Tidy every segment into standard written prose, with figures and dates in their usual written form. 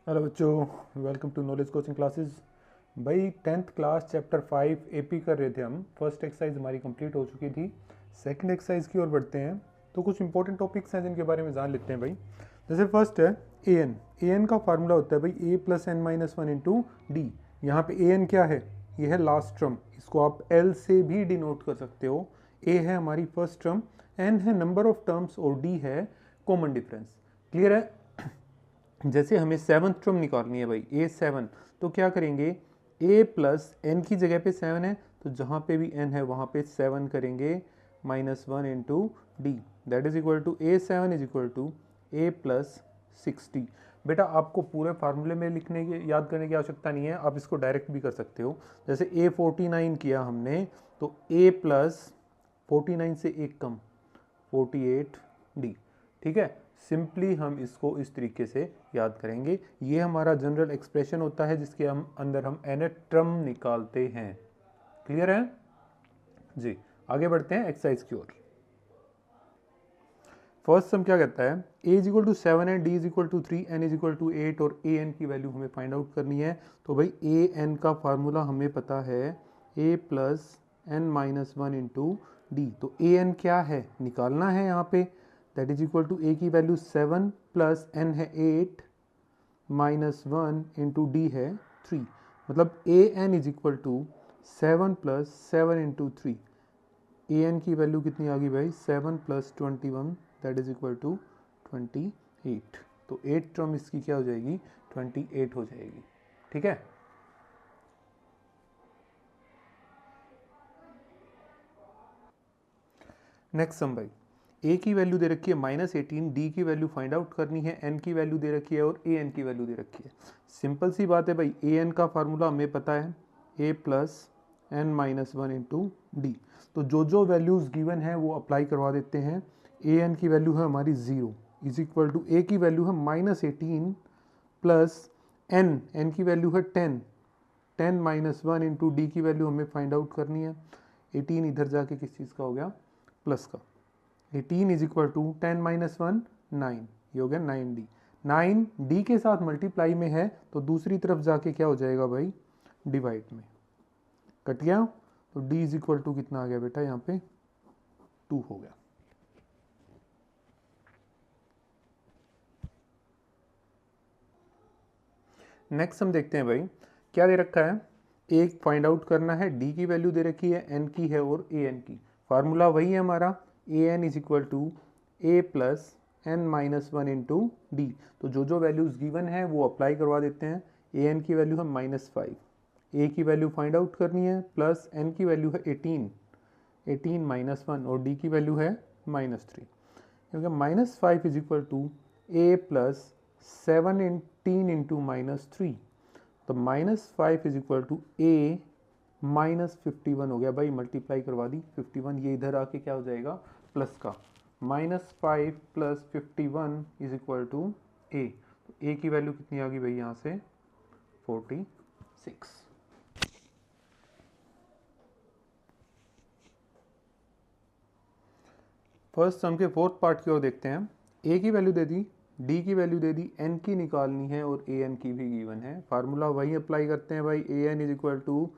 Hello बच्चों, welcome to knowledge coaching classes. भाई 10th class chapter 5 AP कर रहे थे हम। फर्स्ट एक्सरसाइज हमारी कंप्लीट हो चुकी थी। सेकंड एक्सरसाइज की ओर बढ़ते हैं तो कुछ इंपॉर्टेंट टॉपिक्स हैं जिनके बारे में जान लेते हैं भाई। जैसे फर्स्ट है ए एन का फार्मूला होता है भाई a plus N minus one into d. यहाँ पे ए एन क्या है? ये है लास्ट टर्म, इसको आप एल से भी डिनोट कर सकते हो। ए है हमारी फर्स्ट टर्म, एन है नंबर ऑफ टर्म्स और डी है कॉमन डिफरेंस। क्लियर है? जैसे हमें सेवन्थ टर्म निकालनी है भाई ए सेवन, तो क्या करेंगे? ए प्लस एन की जगह पे सेवन है तो जहाँ पे भी एन है वहाँ पे सेवन करेंगे minus one into D. That is equal to A seven is equal to A plus 60। बेटा आपको पूरे फार्मूले में लिखने की याद करने की आवश्यकता नहीं है, आप इसको डायरेक्ट भी कर सकते हो। जैसे ए 49 किया हमने तो ए प्लस 49 से एक कम 48 डी। ठीक है, सिंपली हम इसको इस तरीके से याद करेंगे। ये हमारा जनरल एक्सप्रेशन होता है जिसके हम अंदर हम एन टर्म निकालते हैं। क्लियर है जी? आगे बढ़ते हैं एक्सरसाइज की ओर। फर्स्ट सम क्या कहता है? a इज इक्वल टू 7 है, d is equal to 3, n is equal to 8 और a n की वैल्यू हमें फाइंड आउट करनी है। तो भाई a n का फार्मूला हमें पता है a plus N minus one into D. तो a n क्या है निकालना है यहाँ पे। That is equal to a की वैल्यू 7 प्लस n है 8 माइनस वन इंटू डी है 3। मतलब a n is equal to 7 plus 7 into 3। A N की वैल्यू कितनी आ गई भाई? 7 plus 21 that is equal to 28। तो 8 टर्म इसकी क्या हो जाएगी? 28 हो जाएगी। ठीक है, नेक्स्ट सम भाई। ए की वैल्यू दे रखी है -18, डी की वैल्यू फाइंड आउट करनी है, एन की वैल्यू दे रखी है और ए एन की वैल्यू दे रखी है। सिंपल सी बात है भाई, ए एन का फार्मूला हमें पता है a plus N minus one into D. तो जो जो वैल्यूज गिवन है वो अप्लाई करवा देते हैं। ए एन की वैल्यू है हमारी 0 इज इक्वल टू ए की वैल्यू है -18 प्लस एन की वैल्यू है 10 माइनस वन इंटू डी की वैल्यू हमें फाइंड आउट करनी है। 18 इधर जाके किस चीज़ का हो गया? प्लस का। 18 is equal to 10 minus one 9, ये हो गया 9d। 9 डी के साथ मल्टीप्लाई में है तो दूसरी तरफ जाके क्या हो जाएगा भाई? डिवाइड में। कट गया तो d इज इक्वल टू कितना आ गया बेटा? यहाँ पे 2 हो गया। नेक्स्ट हम देखते हैं भाई, क्या दे रखा है? एक फाइंड आउट करना है, डी की वैल्यू दे रखी है, एन की है और ए एन की। फार्मूला वही है हमारा, a N is equal to A plus N minus one into D. तो जो जो वैल्यूज गिवन है वो अप्लाई करवा देते हैं। ए एन की वैल्यू है -5, ए की वैल्यू फाइंड आउट करनी है, प्लस एन की वैल्यू है 18 माइनस वन और डी की वैल्यू है -3। क्योंकि -5 is equal to A plus 17 into -3। तो -5 इज इक्वल टू ए -51 हो गया भाई। मल्टीप्लाई करवा दी 51, ये इधर आके क्या हो जाएगा? प्लस का। -5 प्लस 51 इज इक्वल टू ए। तो ए की वैल्यू कितनी आ गई भाई यहाँ से? 46। फर्स्ट सम के फोर्थ पार्ट की ओर देखते हैं। ए की वैल्यू दे दी, डी की वैल्यू दे दी, एन की निकालनी है और ए एन की भी गिवन है। फार्मूला वही अप्लाई करते हैं भाई, A N is equal to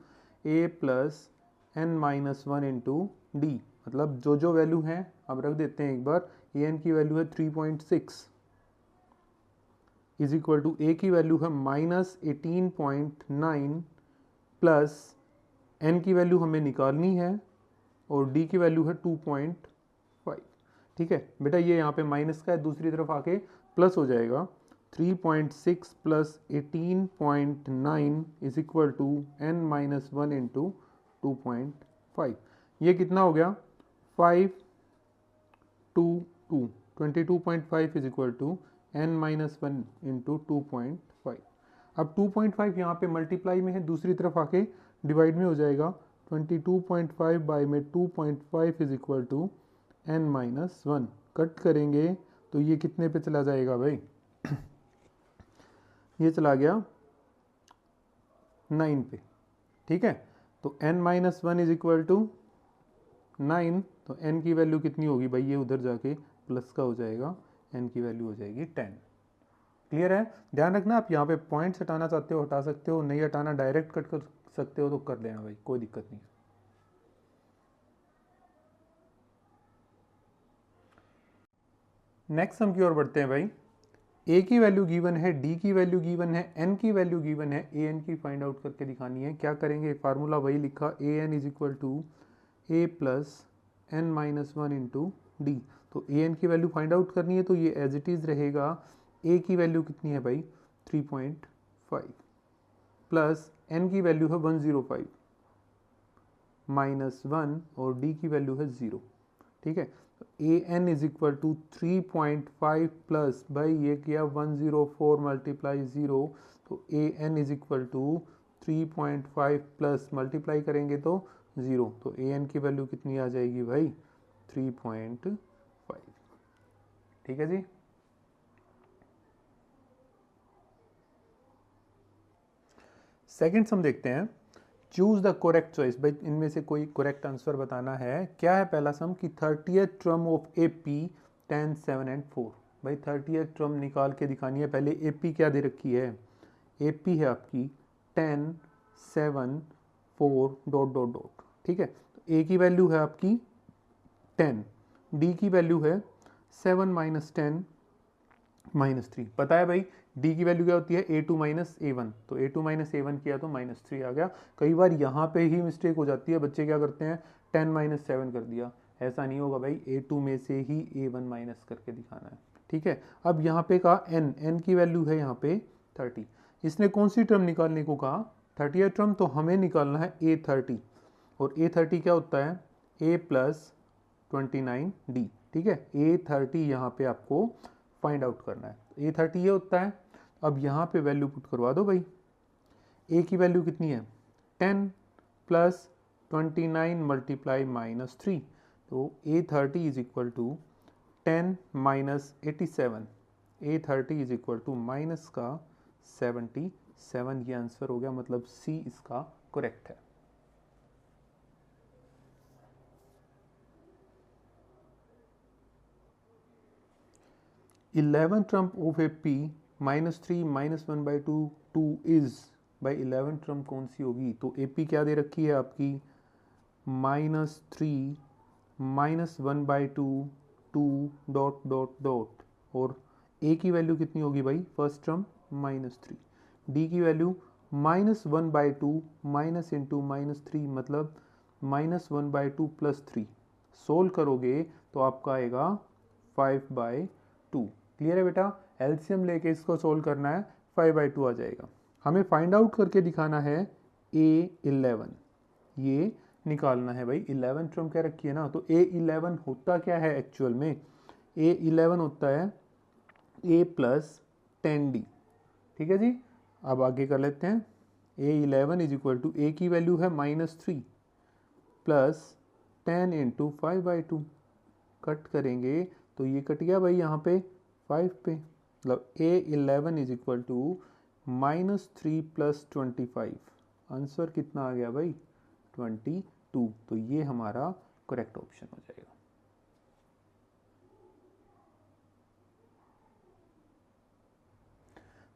A plus N minus one into D. मतलब जो जो वैल्यू है अब रख देते हैं एक बार। ए एन की वैल्यू है 3.6 इज इक्वल टू ए की वैल्यू है -18.9 प्लस एन की वैल्यू हमें निकालनी है और डी की वैल्यू है 2.5। ठीक है बेटा, ये यहाँ पे माइनस का है, दूसरी तरफ आके प्लस हो जाएगा। 3.6 plus 18.9 is equal to N minus one into 2.5। ये कितना हो गया? 522 22.5 is equal to N minus one into 2.5। अब 2.5 यहाँ पे मल्टीप्लाई में है, दूसरी तरफ आके डिवाइड में हो जाएगा। 22.5 बाई में 2.5 is equal to N minus one. Cut करेंगे तो ये कितने पे चला जाएगा भाई? ये चला गया 9 पे। ठीक है, तो n minus one is equal to 9। तो n की वैल्यू कितनी होगी भाई? ये उधर जाके प्लस का हो जाएगा, n की वैल्यू हो जाएगी 10। क्लियर है? ध्यान रखना, आप यहाँ पे पॉइंट्स हटाना चाहते हो हटा सकते हो, नहीं हटाना डायरेक्ट कट कर सकते हो तो कर लेना भाई, कोई दिक्कत नहीं। नेक्स्ट सम की ओर बढ़ते हैं भाई। ए की वैल्यू गिवन है, डी की वैल्यू गिवन है, एन की वैल्यू गिवन है, ए एन की फाइंड आउट करके दिखानी है। क्या करेंगे? फार्मूला वही लिखा, a N is equal to A plus N minus one into D. तो ए एन की वैल्यू फाइंड आउट करनी है तो ये एज इट इज रहेगा, ए की वैल्यू कितनी है भाई 3.5 प्लस एन की वैल्यू है 105 माइनस 1 और डी की वैल्यू है 0। ठीक है, a N is equal to 3.5 plus भाई ये किया 104 मल्टीप्लाई 0, तो A N is equal to 3.5 plus multiply करेंगे तो 0, तो ए एन की वैल्यू कितनी आ जाएगी भाई 3.5। ठीक है जी। सेकंड सम देखते हैं, चूज द करेक्ट चॉइस। भाई इनमें से कोई करेक्ट आंसर बताना है। क्या है पहला सम कि 30th term of AP 10, 7 and 4। भाई 30th टर्म निकाल के दिखानी है। पहले एपी क्या दे रखी है? एपी है आपकी 10, 7, 4 डॉट डॉट डॉट। ठीक है, तो ए की वैल्यू है आपकी 10, डी की वैल्यू है 7 माइनस 10 माइनस 3। पता है भाई डी की वैल्यू क्या होती है a2 माइनस a1, तो a2 माइनस a1 किया तो -3 आ गया। कई बार यहाँ पे ही मिस्टेक हो जाती है, बच्चे क्या करते हैं 10 माइनस 7 कर दिया। ऐसा नहीं होगा भाई, a2 में से ही a1 माइनस करके दिखाना है। ठीक है, अब यहाँ पे कहा n की वैल्यू है यहाँ पे 30। इसने कौन सी टर्म निकालने को कहा? 30th टर्म, तो हमें निकालना है a30, और a30 क्या होता है a प्लस 29d। ठीक है, a30 यहाँ पे आपको फाइंड आउट करना है। a30 ये होता है। अब यहाँ पे वैल्यू पुट करवा दो भाई। a की वैल्यू कितनी है 10 प्लस 29 मल्टीप्लाई -3, तो a30 is equal to 10 minus 87। a30 is equal to minus का 77। ये आंसर हो गया, मतलब सी इसका करेक्ट है। Eleven term of A P -3 -1 by 2 2 is. By 11 term कौन सी होगी? तो ए पी क्या दे रखी है आपकी -3 -1 बाई 2 2 डॉट डॉट डॉट, और ए की वैल्यू कितनी होगी भाई फर्स्ट टर्म -3, डी की वैल्यू -1 बाई 2 माइनस इंटू -3 मतलब -1 बाई 2 प्लस 3। सोल्व करोगे तो आपका आएगा 5 बाई 2। क्लियर है बेटा? एलसीएम लेके इसको सोल्व करना है, 5/2 आ जाएगा। हमें फाइंड आउट करके दिखाना है A11, ये निकालना है भाई। 11 टर्म क्या रखी है ना, तो A11 होता क्या है एक्चुअल में? A11 होता है A प्लस 10D। ठीक है जी, अब आगे कर लेते हैं। A11 is equal to A की वैल्यू है -3 प्लस 10 इंटू 5/2। कट करेंगे तो ये कट गया भाई यहाँ पे 5 पे, मतलब A11 is equal to -3 plus 25। Answer कितना आ गया भाई 22। तो ये हमारा करेक्ट ऑप्शन हो जाएगा।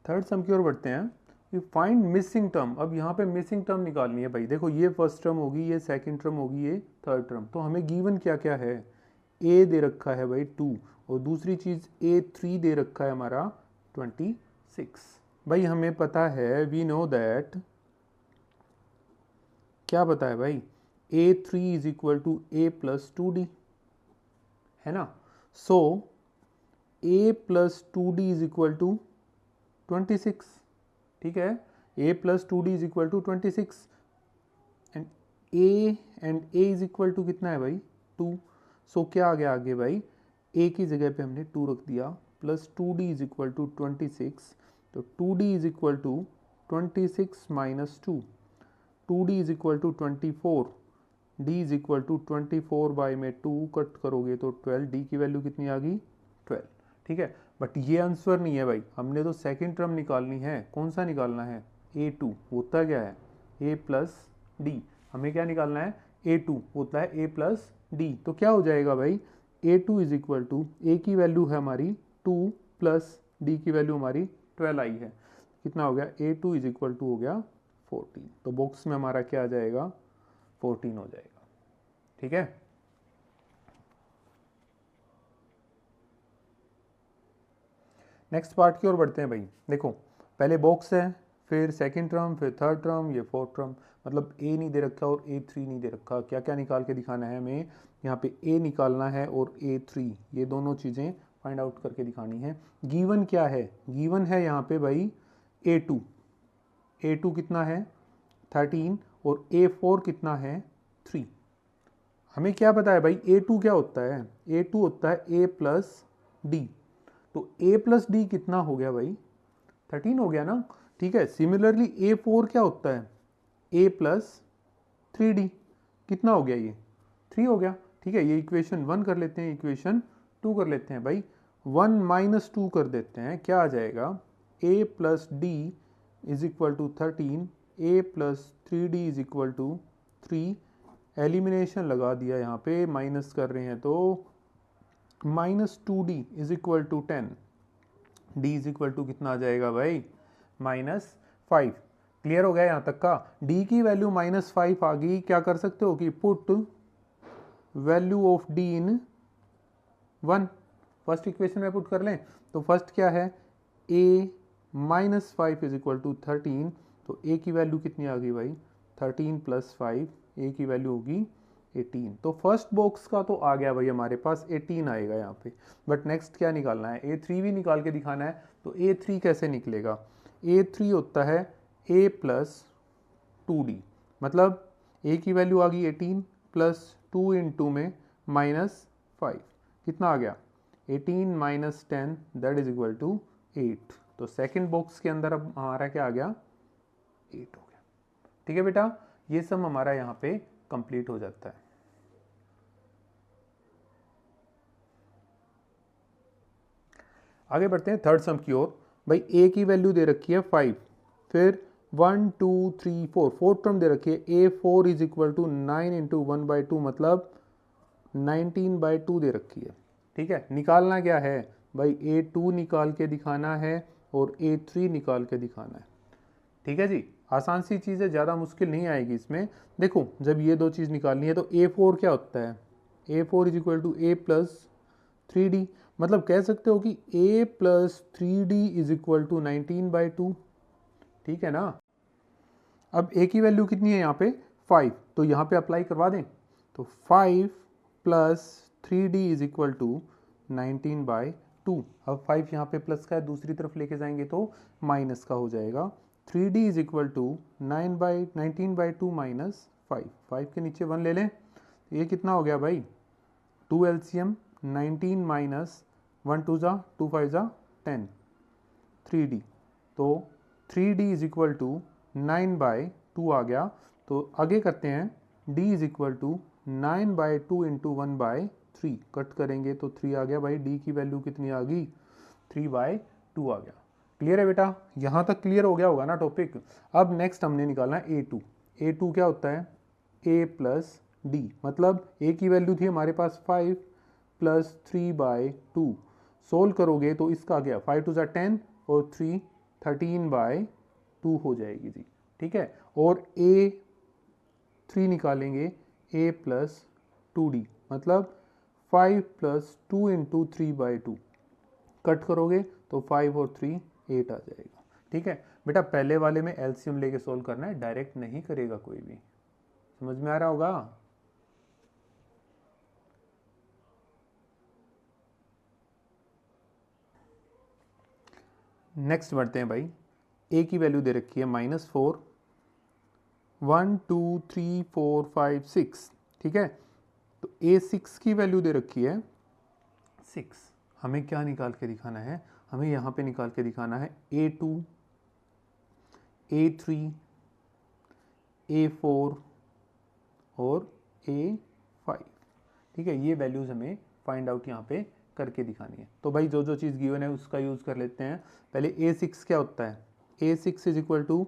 थर्ड सम की ओर बढ़ते हैं। Find missing term. अब यहाँ पे मिसिंग टर्म निकालनी है भाई। देखो ये फर्स्ट टर्म होगी, ये सेकंड टर्म होगी, ये थर्ड टर्म। तो हमें गिवन क्या क्या है? ए दे रखा है भाई 2, और दूसरी चीज A3 दे रखा है हमारा 26। भाई हमें पता है, वी नो दैट, क्या पता है भाई A3 is equal to A plus 2D है ना। So A plus 2D is equal to 26। ठीक है, A plus 2D is equal to 26 and A is equal to कितना है भाई 2। सो क्या आ गया आगे भाई, A की जगह पे हमने 2 रख दिया, plus 2D is equal to 26। तो 2D is equal to 26 minus 2, 2D is equal to 24, D is equal to 24 by में 2 कट करोगे तो 12, D की वैल्यू कितनी आ गई 12। ठीक है, बट ये आंसर नहीं है भाई, हमने तो सेकेंड टर्म निकालनी है। कौन सा निकालना है? A2 होता क्या है A प्लस D। हमें क्या निकालना है? A2 होता है A प्लस D। तो क्या हो जाएगा भाई A2 is equal to A की वैल्यू है हमारी 2 प्लस D की वैल्यू हमारी 12 आई है, कितना हो गया A2 इज इक्वल टू हो गया 14। तो बॉक्स में हमारा क्या आ जाएगा 14 हो जाएगा। ठीक है, नेक्स्ट पार्ट की ओर बढ़ते हैं भाई। देखो पहले बॉक्स है, फिर सेकंड टर्म, फिर थर्ड टर्म, ये फोर्थ टर्म, मतलब A नहीं दे रखा और A3 नहीं दे रखा। क्या क्या निकाल के दिखाना है हमें, यहाँ पे A निकालना है और A3, ये दोनों चीज़ें फाइंड आउट करके दिखानी है। गिवन क्या है, गिवन है यहाँ पे भाई A2, A2 कितना है 13 और A4 कितना है 3। हमें क्या पता है भाई A2 क्या होता है, A2 होता है A प्लस डी। तो A प्लस डी कितना हो गया भाई 13 हो गया ना। ठीक है, सिमिलरली A4 क्या होता है A प्लस 3D, कितना हो गया ये 3 हो गया। ठीक है, ये इक्वेशन 1 कर लेते हैं, इक्वेशन 2 कर लेते हैं भाई। 1 माइनस 2 कर देते हैं, क्या आ जाएगा A plus D is equal to 13, A plus 3D is equal to 3। Elimination लगा दिया, यहाँ पे माइनस कर रहे हैं तो -2D is equal to 10, D is equal to कितना आ जाएगा भाई -5। क्लियर हो गया यहाँ तक का। D की वैल्यू -5 आ गई, क्या कर सकते हो कि put value of D in 1, first equation में पुट कर लें। तो फर्स्ट क्या है A -5 इज इक्वल टू 13, तो A की वैल्यू कितनी आ गई भाई 13 प्लस 5, A की वैल्यू होगी 18। तो फर्स्ट बॉक्स का तो आ गया भाई हमारे पास 18 आएगा यहाँ पे। बट नेक्स्ट क्या निकालना है, A3 भी निकाल के दिखाना है। तो A3 कैसे निकलेगा, A3 होता है A प्लस 2D, मतलब A की वैल्यू आ गई 18 प्लस 2 इंटू में -5, कितना आ गया 18 minus 10 that is equal to 8। तो सेकेंड बॉक्स के अंदर अब हमारा क्या आ गया 8 हो गया। ठीक है बेटा, ये सब हमारा यहाँ पे कंप्लीट हो जाता है। आगे बढ़ते हैं थर्ड सम की ओर। भाई A की वैल्यू दे रखी है 5, फिर 1 2 3 4, फोर्थ टर्म दे रखी है A4 is equal to 9 into 1/2, मतलब 19/2 दे रखी है। ठीक है, निकालना क्या है भाई A2 निकाल के दिखाना है और A3 निकाल के दिखाना है। ठीक है जी, आसान सी चीज़ है, ज़्यादा मुश्किल नहीं आएगी इसमें। देखो जब ये दो चीज़ निकालनी है तो A4 क्या होता है, A4 is equal to A plus 3D, मतलब कह सकते हो कि A plus 3D is equal to 19/2। ठीक है ना। अब A की वैल्यू कितनी है यहाँ पे 5, तो यहाँ पे अप्लाई करवा दें। तो 5 plus 3D is equal to 19/2। अब 5 यहाँ पे प्लस का है, दूसरी तरफ लेके जाएंगे तो माइनस का हो जाएगा। 3D is equal to 19/2 minus 5 के नीचे 1 ले लें, ये कितना हो गया भाई 2 LCM 19 माइनस 1 2 जा 2 5 जा 10 3D, तो 3D इज इक्वल टू 9/2 आ गया। तो आगे करते हैं, D is equal to 9/2 into 1/3, cut करेंगे तो 3 आ गया भाई। D की वैल्यू कितनी आ गई 3/2 आ गया। क्लियर है बेटा, यहाँ तक क्लियर हो गया होगा ना टॉपिक। अब नेक्स्ट हमने निकालना है A2। A2 क्या होता है A प्लस D, मतलब A की वैल्यू थी हमारे पास 5 प्लस 3/2, सोल्व करोगे तो इसका आ गया 5 2 जा 10 और 3 13/2 हो जाएगी जी। ठीक है, और A3 निकालेंगे A प्लस 2D, मतलब 5 प्लस 2 इंटू 3/2, कट करोगे तो 5 और 3 8 आ जाएगा। ठीक है बेटा, पहले वाले में एलसीएम लेके सोल्व करना है, डायरेक्ट नहीं करेगा कोई भी। समझ में आ रहा होगा। नेक्स्ट बढ़ते हैं भाई। A की वैल्यू दे रखी है -4, 1 2 3 4 5 6। ठीक है, तो A6 की वैल्यू दे रखी है 6। हमें क्या निकाल के दिखाना है, हमें यहाँ पे निकाल के दिखाना है A2, A3, A4 और A5। ठीक है, ये वैल्यूज़ हमें फाइंड आउट यहाँ पे करके दिखानी है। तो भाई जो जो चीज़ गिवन है उसका यूज़ कर लेते हैं। पहले A6 क्या होता है, A6 is equal to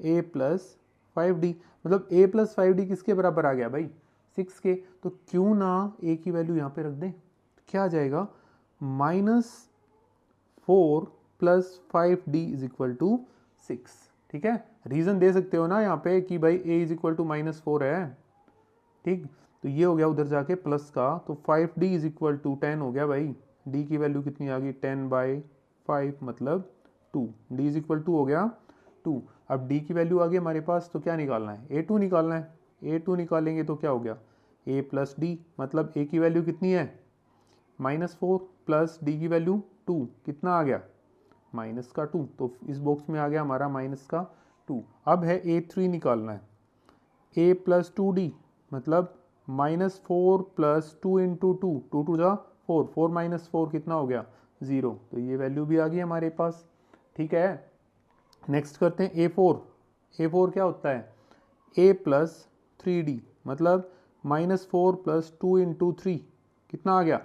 A plus 5D, मतलब A प्लस 5D किसके बराबर आ गया भाई 6 के। तो क्यों ना A की वैल्यू यहाँ पे रख दें, क्या आ जाएगा -4 plus 5d is equal to 6। ठीक है, रीजन दे सकते हो ना यहाँ पे कि भाई a इज इक्वल टू -4 है। ठीक, तो ये हो गया उधर जाके प्लस का, तो 5d इज इक्वल टू 10 हो गया भाई। d की वैल्यू कितनी आ गई 10/5 मतलब 2, d इज इक्वल टू हो गया 2। अब d की वैल्यू आ गई हमारे पास, तो क्या निकालना है a2 निकालना है। a2 निकालेंगे तो क्या हो गया a प्लस डी, मतलब a की वैल्यू कितनी है -4 प्लस d की वैल्यू 2, कितना आ गया -2, तो इस बॉक्स में आ गया हमारा -2। अब है a3 निकालना है, a प्लस 2d मतलब -4 प्लस 2 इंटू 2, 2 टू जा 4, 4 माइनस 4 कितना हो गया 0, तो ये वैल्यू भी आ गई हमारे पास। ठीक है, नेक्स्ट करते हैं a4। a4 क्या होता है a प्लस 3d मतलब -4 प्लस 2 इंटू 3, कितना आ गया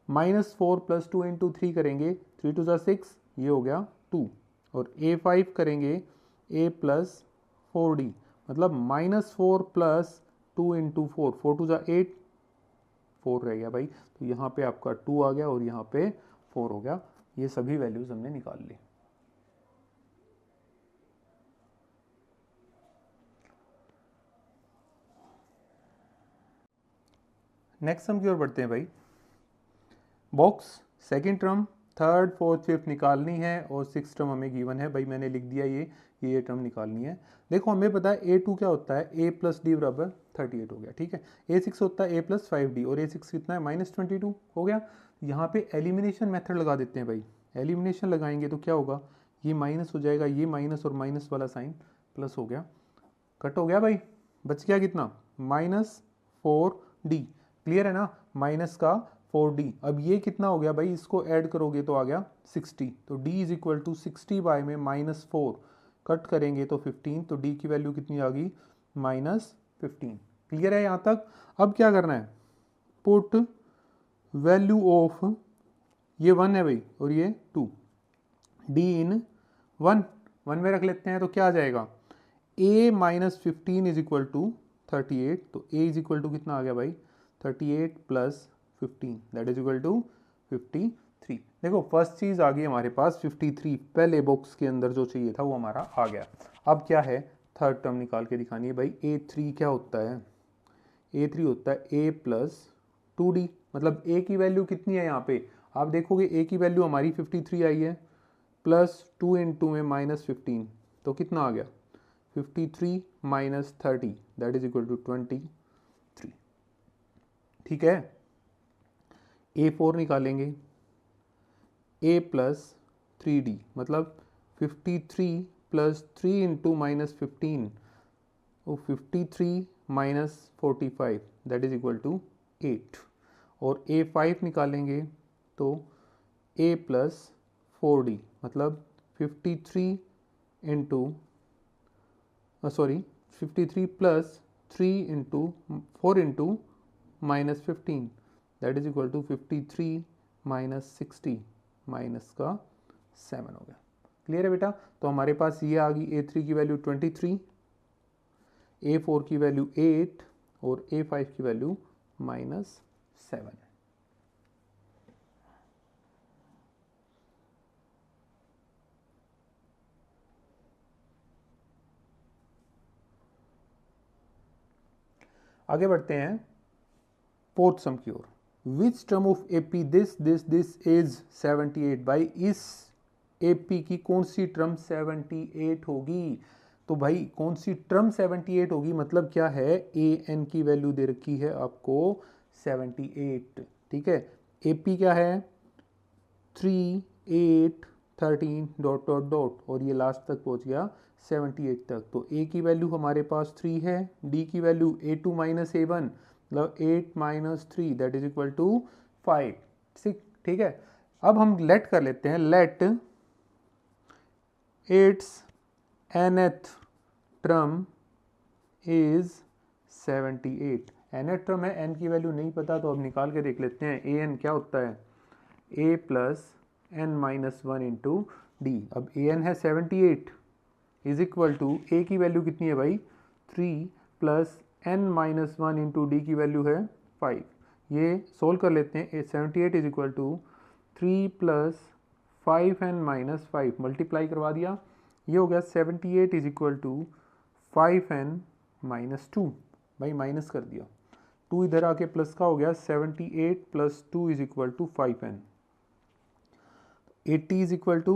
-4 प्लस 2 इंटू 3 करेंगे 3 टू जा 6, ये हो गया 2। और a5 करेंगे a प्लस 4d मतलब -4 प्लस 2 इंटू 4, 4 टू जा 8, 4 रह गया भाई, तो यहाँ पे आपका 2 आ गया और यहाँ पे 4 हो गया। ये सभी वैल्यूज हमने निकाल ली। नेक्स्ट सम की ओर बढ़ते हैं भाई। Box second term, third fourth fifth निकालनी है और सिक्स टर्म हमें गिवन है भाई, मैंने लिख दिया ये टर्म निकालनी है। देखो हमें पता है a2 क्या होता है a प्लस डी बराबर 38 हो गया। ठीक है, a6 होता है a प्लस 5d और a6 कितना है -22 हो गया। यहाँ पे एलिमिनेशन मेथड लगा देते हैं भाई, एलिमिनेशन लगाएंगे तो क्या होगा ये माइनस हो जाएगा, ये माइनस और माइनस वाला साइन प्लस हो गया, कट हो गया भाई, बच गया कितना -4d। क्लियर है ना, माइनस का 4d। अब ये कितना हो गया भाई, इसको ऐड करोगे तो आ गया 60, तो d is equal to 60 by में -4 कट करेंगे तो 15, तो d की वैल्यू कितनी आ गई -15। क्लियर है यहाँ तक। अब क्या करना है, पुट वैल्यू ऑफ, ये 1 है भाई और ये 2, d इन 1 में रख लेते हैं तो क्या आ जाएगा a minus 15 is equal to 38, तो a इज इक्वल टू कितना आ गया भाई 38 plus 15 that is equal to 53। देखो फर्स्ट चीज आ गई हमारे पास 53, पहले बॉक्स के अंदर जो चाहिए था वो हमारा आ गया। अब क्या है थर्ड टर्म निकाल के दिखानी है भाई। a3 क्या होता है, a3 होता है a प्लस 2d मतलब a की वैल्यू कितनी है यहाँ पे, आप देखोगे a की वैल्यू हमारी 53 आई है प्लस 2 इंटू में -15, तो कितना आ गया 53 minus 30 that is equal to 23। ठीक है, a4 निकालेंगे a प्लस 3d मतलब 53 प्लस 3 इंटू -15, तो 53 minus 45 that is equal to 8। और a5 निकालेंगे तो a प्लस 4d मतलब 53 into 53 plus 3 into 4 into -15 that is equal to 53 minus 60 minus का 7 हो गया। क्लियर है बेटा, तो हमारे पास ये आ गई a3 की वैल्यू 23, a4 की वैल्यू 8 और a5 की वैल्यू -7। आगे बढ़ते हैं फोर्थ सम की ओर। Which term of AP this is 78, भाई इस एपी की कौन सी टर्म 78 होगी, तो भाई कौन सी टर्म 78 होगी, मतलब क्या है ए एन की वैल्यू दे रखी है आपको 78। ठीक है, एपी क्या है 3 8 13 डॉट डॉट डॉट और ये लास्ट तक पहुंच गया 78 तक। तो a की वैल्यू हमारे पास 3 है, d की वैल्यू a2 माइनस a1 मतलब 8 minus 3 that is equal to 5। ठीक है, अब हम लेट कर लेते हैं, let its nth term is 78। nth term है, n की वैल्यू नहीं पता तो अब निकाल के देख लेते हैं। an क्या होता है a plus n minus 1 into D. अब an है 78 इज इक्वल टू a की वैल्यू कितनी है भाई 3 plus n minus 1 into D की वैल्यू है 5। ये सोल्व कर लेते हैं, 78 is equal to 3 plus 5n minus 5 multiply करवा दिया, ये हो गया 78 is equal to 5n minus 2, भाई माइनस कर दिया, 2 इधर आके प्लस का हो गया, 78 plus 2 is equal to 5n, 80 is equal to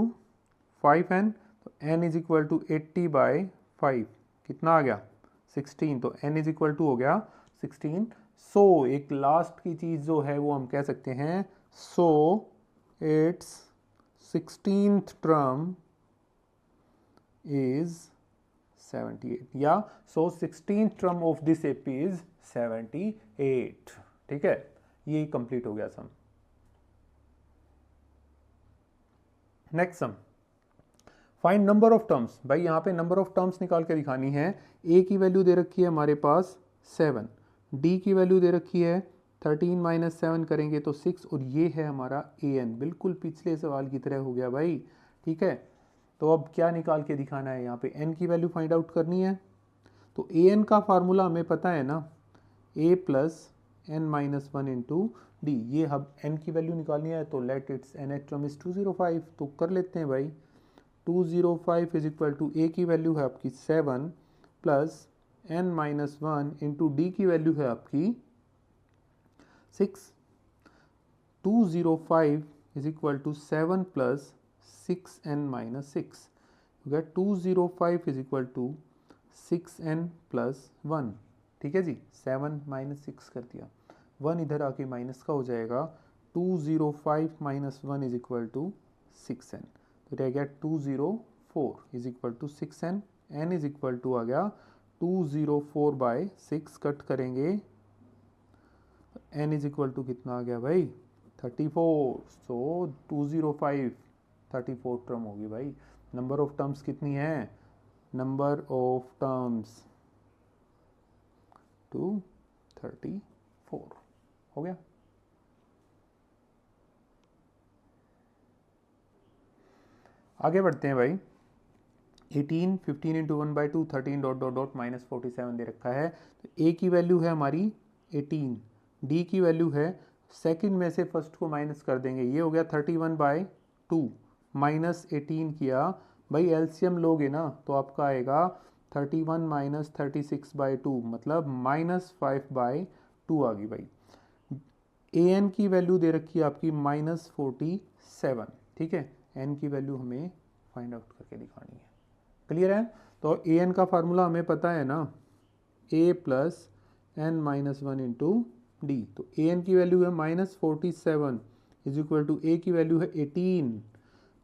5n, तो n is equal to 80 by 5 कितना आ गया 16, तो n इज इक्वल टू हो गया 16। सो एक लास्ट की चीज़ जो है वो हम कह सकते हैं, so it's 16th term is 78, या so 16th term of this AP is 78। ठीक है, ये कंप्लीट हो गया sum. Next sum, find number of terms. भाई यहाँ पे नंबर ऑफ टर्म्स निकाल के दिखानी है। ए की वैल्यू दे रखी है हमारे पास 7, डी की वैल्यू दे रखी है 13 माइनस 7 करेंगे तो 6, और ये है हमारा ए एन, बिल्कुल पिछले सवाल की तरह हो गया भाई। ठीक है, तो अब क्या निकाल के दिखाना है, यहाँ पे एन की वैल्यू फाइंड आउट करनी है। तो ए एन का फार्मूला हमें पता है ना, a plus N minus 1 into d, ये अब एन की वैल्यू निकालनी है, तो let its nth term is 205, तो कर लेते हैं भाई। 205 इज इक्वल टू ए की वैल्यू है आपकी 7 plus n minus 1 into D की वैल्यू है आपकी 6। 205 is equal to 7 plus 6n minus 6, 205 is equal to 6n plus 1। ठीक है जी, 7 माइनस 6 कर दिया, 1 इधर आके माइनस का हो जाएगा, 205 minus 1 is equal to 6n, तो रह गया 204 is equal to 6n, n is equal to आ गया 204 बाय 6, कट करेंगे n इज इक्वल टू कितना आ गया भाई 34, सो 205 34 टर्म होगी भाई। नंबर ऑफ टर्म्स कितनी है, नंबर ऑफ टर्म्स 234 हो गया। आगे बढ़ते हैं भाई। 18 15 into 1/2 13 dot dot dot minus 47 दे रखा है, तो ए की वैल्यू है हमारी 18, डी की वैल्यू है, सेकंड में से फर्स्ट को माइनस कर देंगे, ये हो गया 31/2 माइनस 18 किया, भाई एलसीएम लोगे ना तो आपका आएगा 31 माइनस 36/2, मतलब माइनस 5/2 आ गई भाई। ए एन की वैल्यू दे रखी है आपकी माइनस 47। ठीक है, एन की वैल्यू हमें फाइंड आउट करके दिखानी है। क्लियर है, तो ए एन का फार्मूला हमें पता है ना, a plus N minus 1 into D, तो ए एन की वैल्यू है माइनस 47 इज इक्वल टू ए की वैल्यू है 18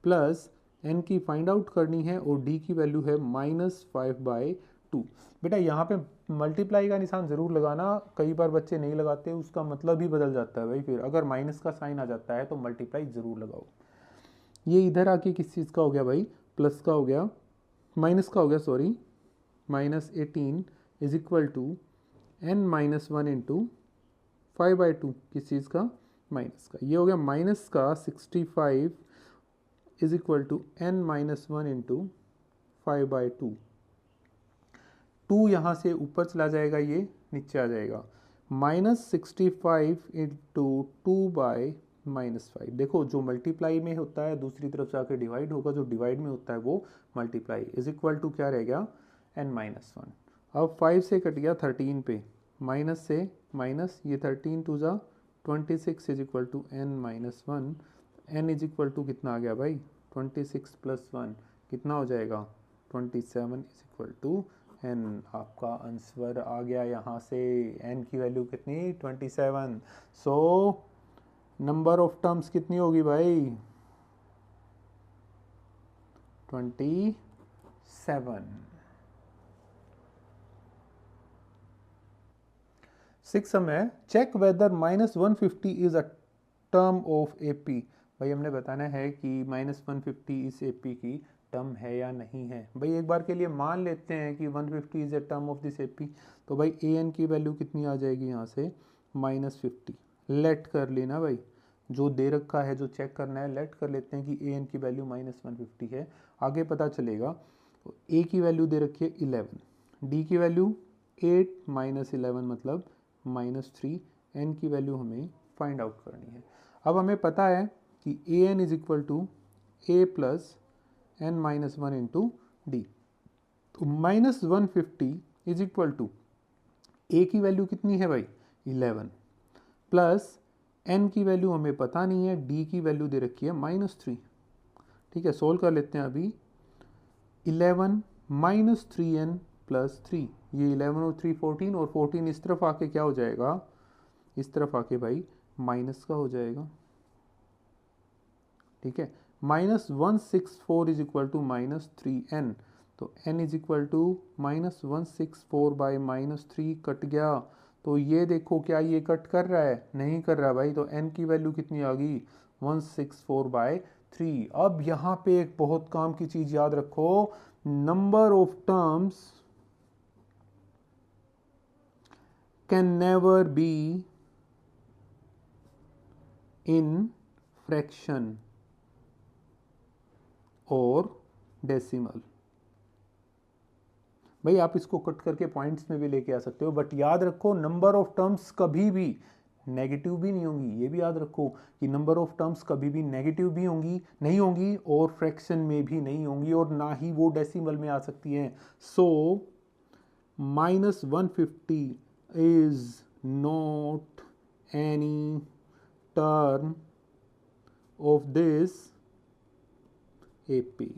प्लस एन की फाइंड आउट करनी है और डी की वैल्यू है माइनस 5/2। बेटा यहाँ पे मल्टीप्लाई का निशान ज़रूर लगाना, कई बार बच्चे नहीं लगाते, उसका मतलब ही बदल जाता है भाई। फिर अगर माइनस का साइन आ जाता है तो मल्टीप्लाई ज़रूर लगाओ। ये इधर आके किस चीज़ का हो गया भाई, प्लस का हो गया, माइनस का हो गया sorry, minus 18 is equal to N minus 1 into 5/2, किस चीज़ का, माइनस का, ये हो गया माइनस का 65 is equal to N minus 1 into 5/2। 2 यहाँ से ऊपर चला जाएगा, ये नीचे आ जाएगा, माइनस 65 इंटू 2/-5। देखो जो मल्टीप्लाई में होता है दूसरी तरफ से आकर डिवाइड होगा, जो डिवाइड में होता है वो मल्टीप्लाई, इज इक्वल टू क्या रह गया n माइनस 1। अब 5 से कट गया 13 पे, माइनस से माइनस, ये 13 टू ज़ा 26 is equal to n minus 1, n is equal to कितना आ गया भाई 26 प्लस 1 कितना हो जाएगा 27 इज इक्वल टू n। आपका आंसर आ गया यहाँ से, n की वैल्यू कितनी 27। सो नंबर ऑफ टर्म्स कितनी होगी भाई 27। 6 में check whether -150 is a term of AP. भाई हमने बताना है कि -150 इस एपी की टर्म है या नहीं है। भाई एक बार के लिए मान लेते हैं कि 150 is a term of this AP, तो भाई ए एन की वैल्यू कितनी आ जाएगी यहाँ से -50। लेट कर लेना भाई, जो दे रखा है जो चेक करना है, लेट कर लेते हैं कि ए एन की वैल्यू -150 है, आगे पता चलेगा। तो ए की वैल्यू दे रखी है 11, डी की वैल्यू 8 माइनस 11 मतलब -3, एन की वैल्यू हमें फाइंड आउट करनी है। अब हमें पता है कि a N is equal to A plus N minus one into D. तो माइनस 150 इज इक्वल टू ए की वैल्यू कितनी है भाई 11 प्लस एन की वैल्यू हमें पता नहीं है, डी की वैल्यू दे रखी है -3। ठीक है, सोल्व कर लेते हैं अभी। 11 माइनस 3n प्लस 3, ये 11 और 3 14, और 14 इस तरफ आके क्या हो जाएगा, इस तरफ आके भाई माइनस का हो जाएगा। ठीक है, -164 इज इक्वल टू -3n, तो n is equal to -164/-3 cut गया। तो ये देखो क्या ये कट कर रहा है, नहीं कर रहा भाई, तो n की वैल्यू कितनी आ गई 164/3। अब यहाँ पे एक बहुत काम की चीज याद रखो, number of terms can never be in fraction और डेसिमल। भाई आप इसको कट करके पॉइंट्स में भी लेके आ सकते हो, बट याद रखो नंबर ऑफ टर्म्स कभी भी नेगेटिव भी नहीं होंगी। ये भी याद रखो कि नंबर ऑफ टर्म्स कभी भी नेगेटिव भी होंगी नहीं होंगी, और फ्रैक्शन में भी नहीं होंगी, और ना ही वो डेसिमल में आ सकती हैं। सो -150 is not any term of this AP.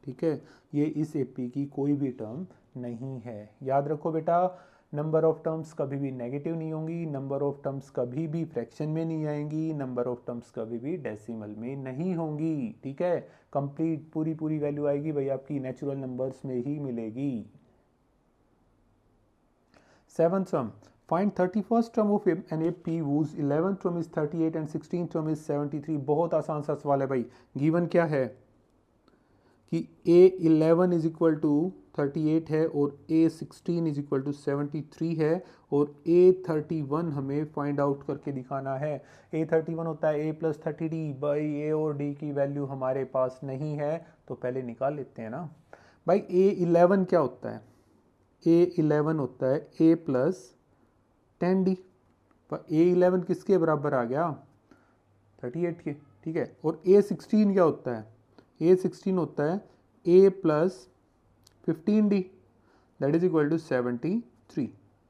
ठीक है, ये इस एपी की कोई भी टर्म नहीं है। याद रखो बेटा, नंबर ऑफ टर्म्स कभी भी नेगेटिव नहीं होंगी, नंबर ऑफ टर्म्स कभी भी फ्रैक्शन में नहीं आएंगी, नंबर ऑफ टर्म्स कभी भी डेसिमल में नहीं होंगी। ठीक है, कंप्लीट पूरी वैल्यू आएगी भाई आपकी नेचुरल नंबर्स में ही मिलेगी। 7th term, find 31st term of an AP whose 11th term is 38 and 16th term is 73। बहुत आसान सा सवाल है भाई। गिवन क्या है कि A11 इज इक्वल टू 38 है और A16 इज इक्वल टू 73 है, और A31 हमें फाइंड आउट करके दिखाना है। A31 होता है A प्लस 30D। भाई A और D की वैल्यू हमारे पास नहीं है, तो पहले निकाल लेते हैं ना। भाई A11 क्या होता है, A11 होता है A प्लस 10D, पर A11 किसके बराबर आ गया 38 के। ठीक है, और A16 क्या होता है, A16 होता है A plus 15D, that is equal to 73।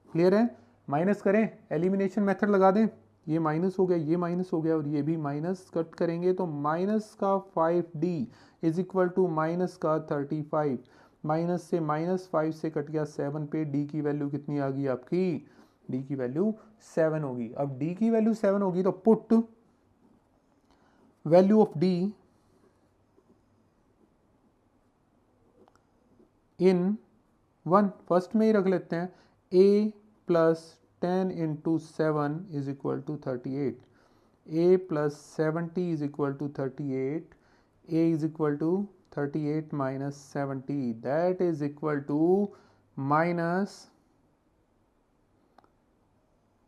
Clear है, माइनस करें, एलिमिनेशन मेथड लगा दें, ये माइनस हो गया, ये माइनस हो गया, और ये भी माइनस कट करेंगे तो माइनस का 5D is equal to minus का 35। माइनस से -5 से कट गया 7 पे, D की वैल्यू कितनी आ गई आपकी, D की वैल्यू 7 होगी। अब D की वैल्यू 7 होगी तो put value of D in 1, first में ही रख लेते हैं। A plus 10 into 7 is equal to 38, A plus 70 is equal to 38, A is equal to 38 minus 70, that is equal to minus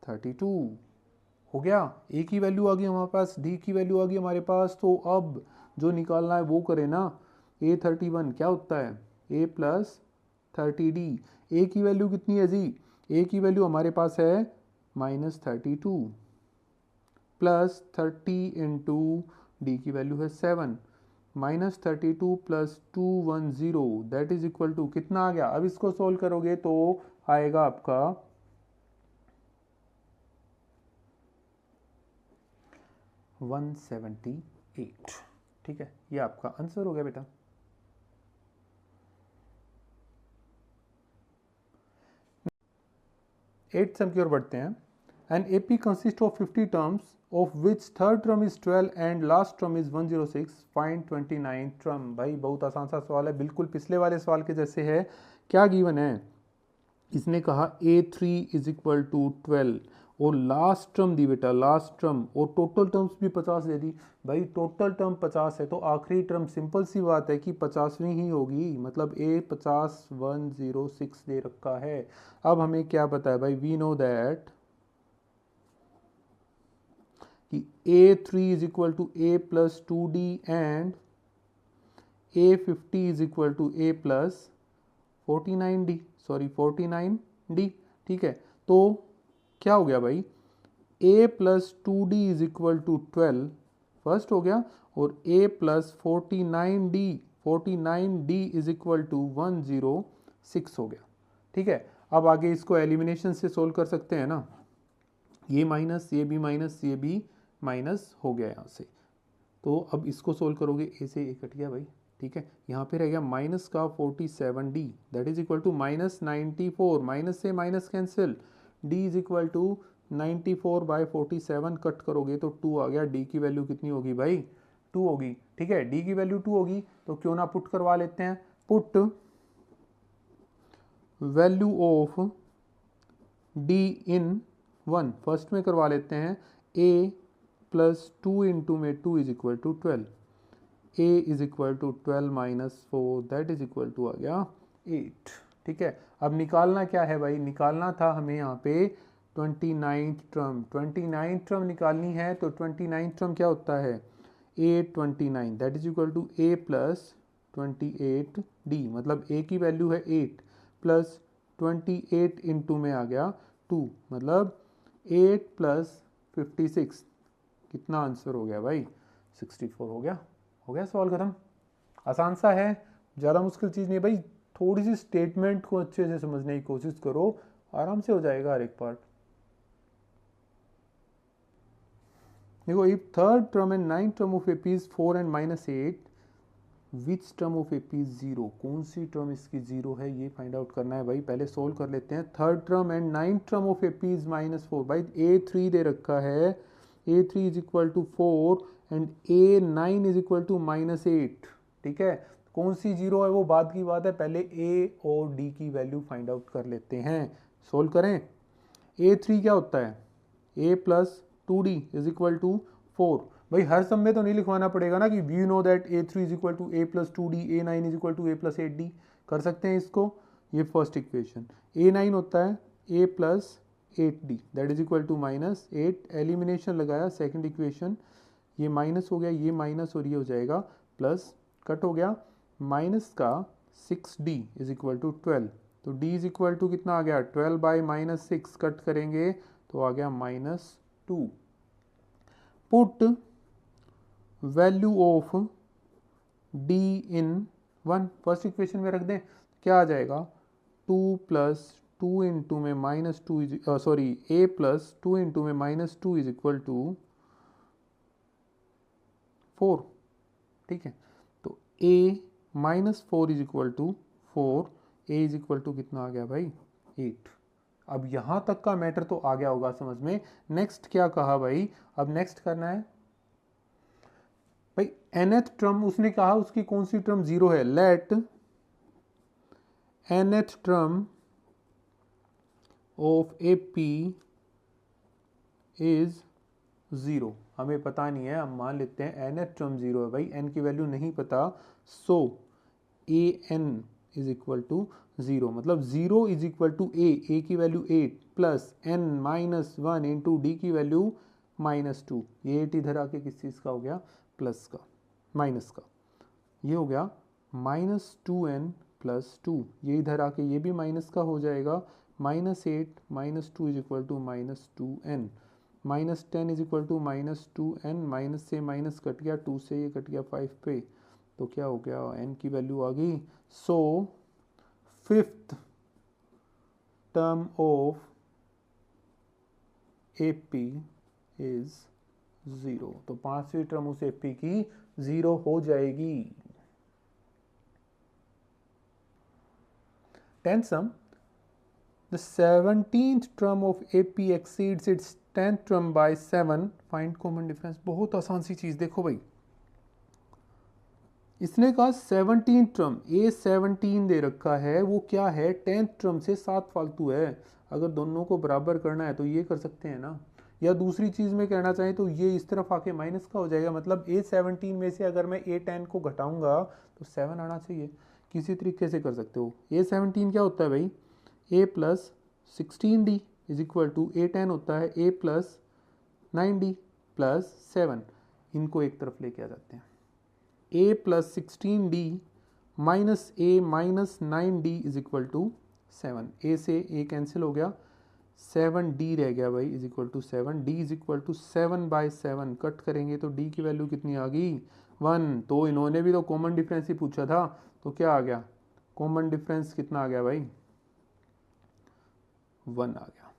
32। हो गया, A की वैल्यू आ गई हमारे पास, D की वैल्यू आ गई हमारे पास। तो अब जो निकालना है वो करें ना। A31 क्या होता है A प्लस 30D। A की वैल्यू कितनी है जी, A की वैल्यू हमारे पास है -32 प्लस 30 इंटू D की वैल्यू है 7, -32 plus 210, that is equal to कितना आ गया। अब इसको सोल्व करोगे तो आएगा आपका 178। ठीक है, ये आपका आंसर हो गया बेटा। एट सम की ओर बढ़ते हैं। An AP consist of 50 terms of which third term is 12 and last term is 106, find 29 term. भाई बहुत आसान सा सवाल है, बिल्कुल पिछले वाले सवाल के जैसे है। क्या गिवन है, इसने कहा A3 इज इक्वल टू 12 और लास्ट टर्म दी बेटा, लास्ट टर्म, और टोटल टर्म्स भी 50 दे दी। भाई टोटल टर्म 50 है तो आखिरी टर्म सिंपल सी बात है कि 50वीं ही होगी, मतलब A50 106 दे रखा है। अब हमें क्या पता है भाई, वी नो दैट कि A3 is equal to A plus 2D and A50 is equal to A plus 49D, sorry 49D। ठीक है, तो क्या हो गया भाई, A plus 2D is equal to 12 first हो गया, और a plus 49d is equal to 106 हो गया। ठीक है, अब आगे इसको एलिमिनेशन से सोल्व कर सकते हैं ना, ये माइनस ये भी माइनस ये भी माइनस हो गया यहाँ से। तो अब इसको सोल्व करोगे, ए से ए कट गया भाई। ठीक है, यहाँ पे रह गया माइनस का 47d that is equal to minus 94, minus से minus cancel, d is equal to 94/47 cut करोगे तो 2 आ गया। d की वैल्यू कितनी होगी भाई, 2 होगी। ठीक है, d की वैल्यू 2 होगी तो क्यों ना पुट करवा लेते हैं, put value of d in 1 first में करवा लेते हैं, a प्लस 2 इंटू में 2 is equal to 12, a is equal to 12 minus 4 that is equal to आ गया 8। ठीक है, अब निकालना क्या है भाई, निकालना था हमें यहाँ पे 29th टर्म, 29th टर्म निकालनी है। तो 29th टर्म क्या होता है, a29 that is equal to a plus 28d, मतलब a की वैल्यू है 8 प्लस 28 इंटू में आ गया 2, मतलब 8 प्लस 56, कितना आंसर हो गया भाई, 64 हो गया। हो गया सवाल खत्म, आसान सा है, ज़्यादा मुश्किल चीज़ नहीं भाई। थोड़ी सी स्टेटमेंट को अच्छे से समझने की कोशिश करो, आराम से हो जाएगा हर एक पार्ट। देखो, if third term and 9th term of AP is 4 and minus 8, which term of AP is 0, कौन सी टर्म इसकी 0 है ये फाइंड आउट करना है भाई। पहले सोल्व कर लेते हैं। Third term and 9th term of AP is -4, भाई a3 दे रखा है, a3 is equal to 4 and a9 is equal to -8। ठीक है, कौन सी 0 है वो बाद की बात है, पहले a और d की वैल्यू फाइंड आउट कर लेते हैं। सोल्व करें, a3 क्या होता है, a plus 2d is equal to 4। भाई हर सम में तो नहीं लिखवाना पड़ेगा ना कि we know that a3 is equal to a plus 2d, a9 is equal to a plus 8d। कर सकते हैं इसको, ये फर्स्ट इक्वेशन, a9 होता है a plus 8d that is equal to -8, elimination लगाया, सेकंड इक्वेशन, ये माइनस हो गया, ये माइनस और ये हो जाएगा प्लस, कट हो गया, माइनस का 6d इज इक्वल टू 12, तो d इज इक्वल टू कितना आ गया, 12/-6 कट करेंगे तो आ गया -2। Put value of d in 1 first equation में रख दें, क्या आ जाएगा, 2 प्लस 2 इंटू में -2 सॉरी a प्लस 2 इंटू में -2 इज इक्वल टू 4। ठीक है, तो a -4 is equal to 4, a is equal to कितना आ गया भाई, 8। अब यहां तक का मैटर तो आ गया होगा समझ में। नेक्स्ट क्या कहा भाई, अब नेक्स्ट करना है भाई nth टर्म, उसने कहा उसकी कौन सी टर्म 0 है, let nth term of AP is 0। हमें पता नहीं है, हम मान लेते हैं nth टर्म 0 है भाई, n की वैल्यू नहीं पता, सो an इज इक्वल टू 0, मतलब 0 इज इक्वल टू a की value 8 plus n -1 into d की वैल्यू -2, ये 8 इधर आके किस चीज़ का हो गया, प्लस का, माइनस का, ये हो गया -2n प्लस 2, ये इधर आके ये भी माइनस का हो जाएगा, -8 -2 is equal to -2n, -10 is equal to -2n, minus से माइनस कट गया, 2 से ये कट गया 5 पे, तो क्या हो गया, n की वैल्यू आ गई। So fifth term of AP is 0, तो पांचवी टर्म उस AP की 0 हो जाएगी। 10th sum, the 17th term of AP exceeds its 10th term by 7, find common difference। बहुत आसान सी चीज, देखो भाई इसने कहा 17th टर्म, A17 दे रखा है, वो क्या है 10th टर्म से 7 फालतू है, अगर दोनों को बराबर करना है तो ये कर सकते हैं ना, या दूसरी चीज़ में कहना चाहें तो ये इस तरफ आके माइनस का हो जाएगा, मतलब A17 में से अगर मैं A10 को घटाऊंगा तो 7 आना चाहिए, किसी तरीके से कर सकते हो। A17 क्या होता है भाई, A plus 16d is equal to A10 होता है A प्लस 9d प्लस 7, इनको एक तरफ लेके आ जाते हैं, a plus 16d minus a minus 9d is equal to 7, a से a कैंसिल हो गया, 7d रह गया भाई is equal to 7, d is equal to 7/7, cut करेंगे तो d की वैल्यू कितनी आ गई 1। तो इन्होंने भी तो कॉमन डिफरेंस ही पूछा था, तो क्या आ गया कॉमन डिफरेंस कितना आ गया भाई 1 आ गया।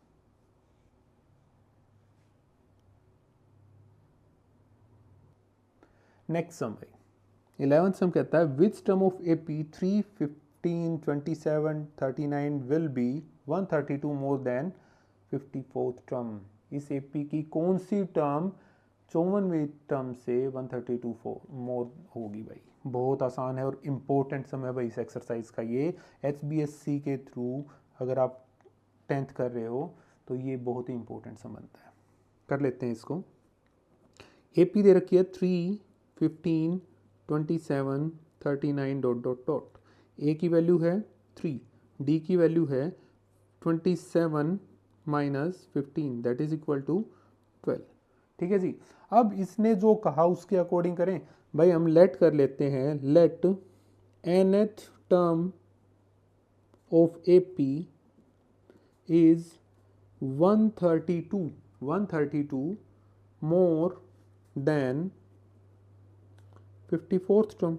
नेक्स्ट सम भाई 11th सम कहता है विच term of AP 3, 15, 27, 39 will be 132 more than 54th term. इस एपी की कौन सी टर्म 54वीं टर्म से 132 मोर होगी भाई। बहुत आसान है और इम्पोर्टेंट सम है भाई इस एक्सरसाइज का। ये HBSC के थ्रू अगर आप 10th कर रहे हो तो ये बहुत ही इंपॉर्टेंट सम बनता है। कर लेते हैं इसको। एपी दे रखी है 3, 15, 27, 39 डॉट डॉट डॉट। ए की वैल्यू है 3, डी की वैल्यू है 27 minus 15 that is equal to 12। ठीक है जी। अब इसने जो कहा उसके अकॉर्डिंग करें भाई। हम लेट कर लेते हैं, let nth term of AP is 132 more than 54th term.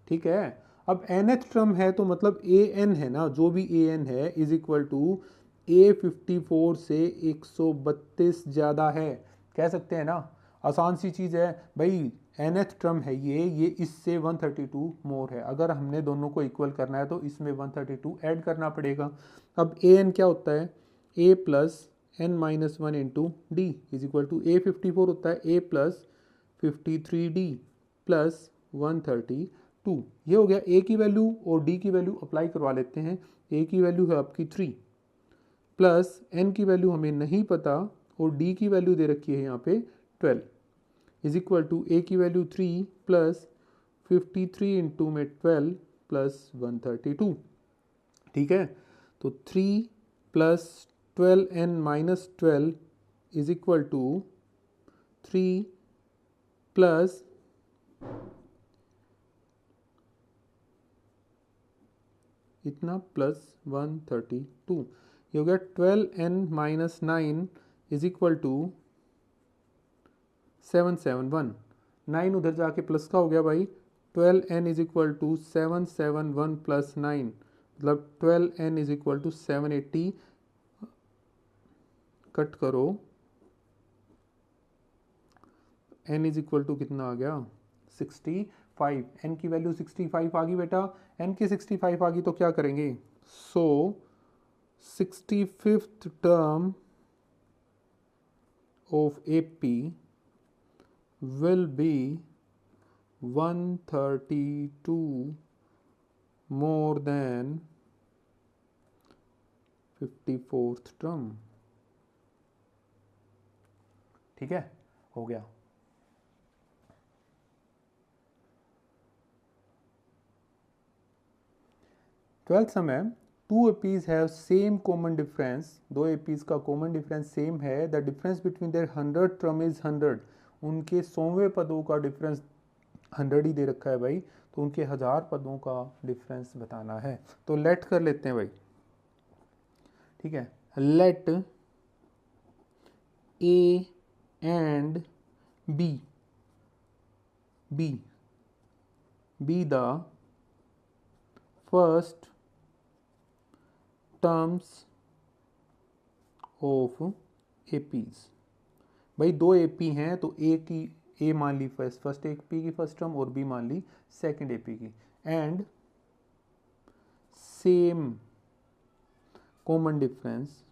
ठीक है। अब nth टर्म है तो मतलब an है ना, जो भी an है इज इक्वल टू a 54 से 132 ज़्यादा है। कह सकते हैं ना, आसान सी चीज़ है भाई। nth टर्म है ये इससे 132 मोर है। अगर हमने दोनों को इक्वल करना है तो इसमें 132 ऐड करना पड़ेगा। अब an क्या होता है a plus n-1 into D is equal to a 54 होता है a प्लस 53d प्लस 132। ये हो गया a की वैल्यू और d की वैल्यू अप्लाई करवा लेते हैं। a की वैल्यू है आपकी 3 प्लस n की वैल्यू हमें नहीं पता और d की वैल्यू दे रखी है यहाँ पे 12 इज इक्वल टू a की वैल्यू 3 प्लस 53 इंटू में 12 प्लस 132। ठीक है। तो 3 plus 12n minus 12 is equal to 3 plus इतना प्लस 132। ये हो गया 12n minus 9 is equal to 771। 9 उधर जाके प्लस का हो गया भाई। 12n is equal to 771 plus 9 मतलब 12n is equal to 780। Cut करो, n इज इक्वल टू कितना आ गया 65। n की वैल्यू 65 आ गई बेटा। n की 65 आ गई तो क्या करेंगे। So 65th term of AP will be 132 more than 54th term. ठीक है, हो गया। ट्वेल्थ सम है, two APs have same common difference. दो एपीज का कॉमन डिफरेंस सेम है। The difference between their 100 term is 100। उनके 100वें पदों का डिफरेंस 100 ही दे रखा है भाई, तो उनके 1000 पदों का डिफरेंस बताना है। तो लेट कर लेते हैं भाई। ठीक है, let a and b b the first terms of APs. भाई दो एपी हैं तो ए मान ली फर्स्ट एपी की फर्स्ट टर्म और बी मान ली सेकंड एपी की। एंड सेम कॉमन डिफरेंस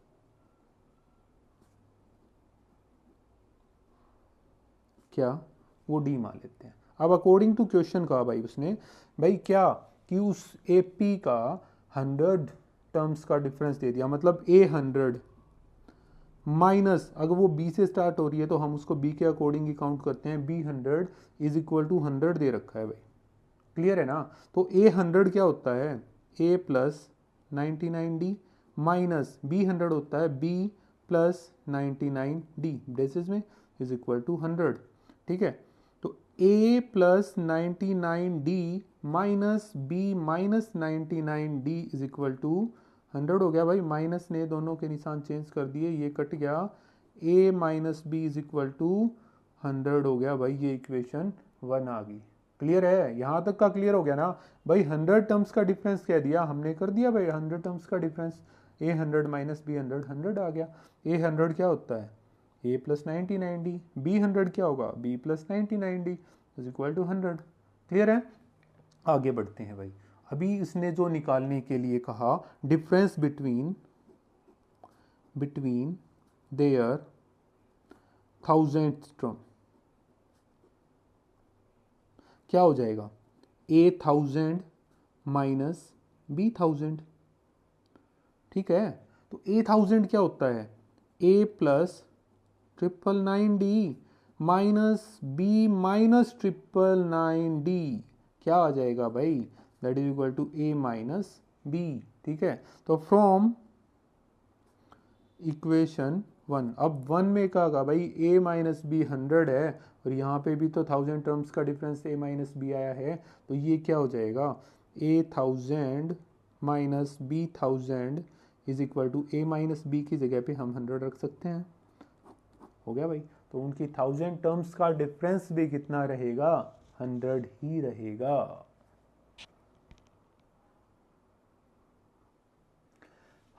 क्या, वो डी मान लेते हैं। अब अकॉर्डिंग टू क्वेश्चन कहा भाई उसने, भाई क्या कि उस एपी का 100 टर्म्स का डिफरेंस दे दिया, मतलब ए 100 माइनस, अगर वो बी से स्टार्ट हो रही है तो हम उसको बी के अकॉर्डिंग ही काउंट करते हैं। बी 100 इज इक्वल टू 100 दे रखा है भाई, क्लियर है ना। तो ए 100 क्या होता है a plus 99d minus B 100 होता है बी प्लस 99d ब्रेसेस में इज इक्वल टू 100। ठीक है, तो a plus 99d minus b minus 99d is equal to 100 हो गया भाई, माइनस ने दोनों के निशान चेंज कर दिए, ये कट गया, a minus b is equal to 100 हो गया भाई, ये इक्वेशन 1 आ गई। क्लियर है, यहाँ तक का क्लियर हो गया ना भाई। 100 टर्म्स का डिफरेंस कह दिया हमने, कर दिया भाई 100 टर्म्स का डिफरेंस, a 100 माइनस बी 100, 100 आ गया। a 100 क्या होता है, a प्लस 90 90, b 100 क्या होगा, b plus 90 90 is equal to 100। Clear है, आगे बढ़ते हैं भाई। अभी इसने जो निकालने के लिए कहा difference between there thousand term, क्या हो जाएगा, a 1000 माइनस b 1000। ठीक है, तो a 1000 क्या होता है, a plus 999d minus b minus 999d, क्या आ जाएगा भाई, that is equal to a minus b। ठीक है, तो फ्रॉम इक्वेशन 1, अब 1 में क्या होगा भाई, a माइनस बी 100 है, और यहाँ पे भी तो 1000 टर्म्स का डिफरेंस a माइनस बी आया है, तो ये क्या हो जाएगा, a 1000 minus b 1000 is equal to a minus b की जगह पे हम 100 रख सकते हैं। हो गया भाई, तो उनकी 1000 टर्म्स का डिफरेंस भी कितना रहेगा, 100 ही रहेगा।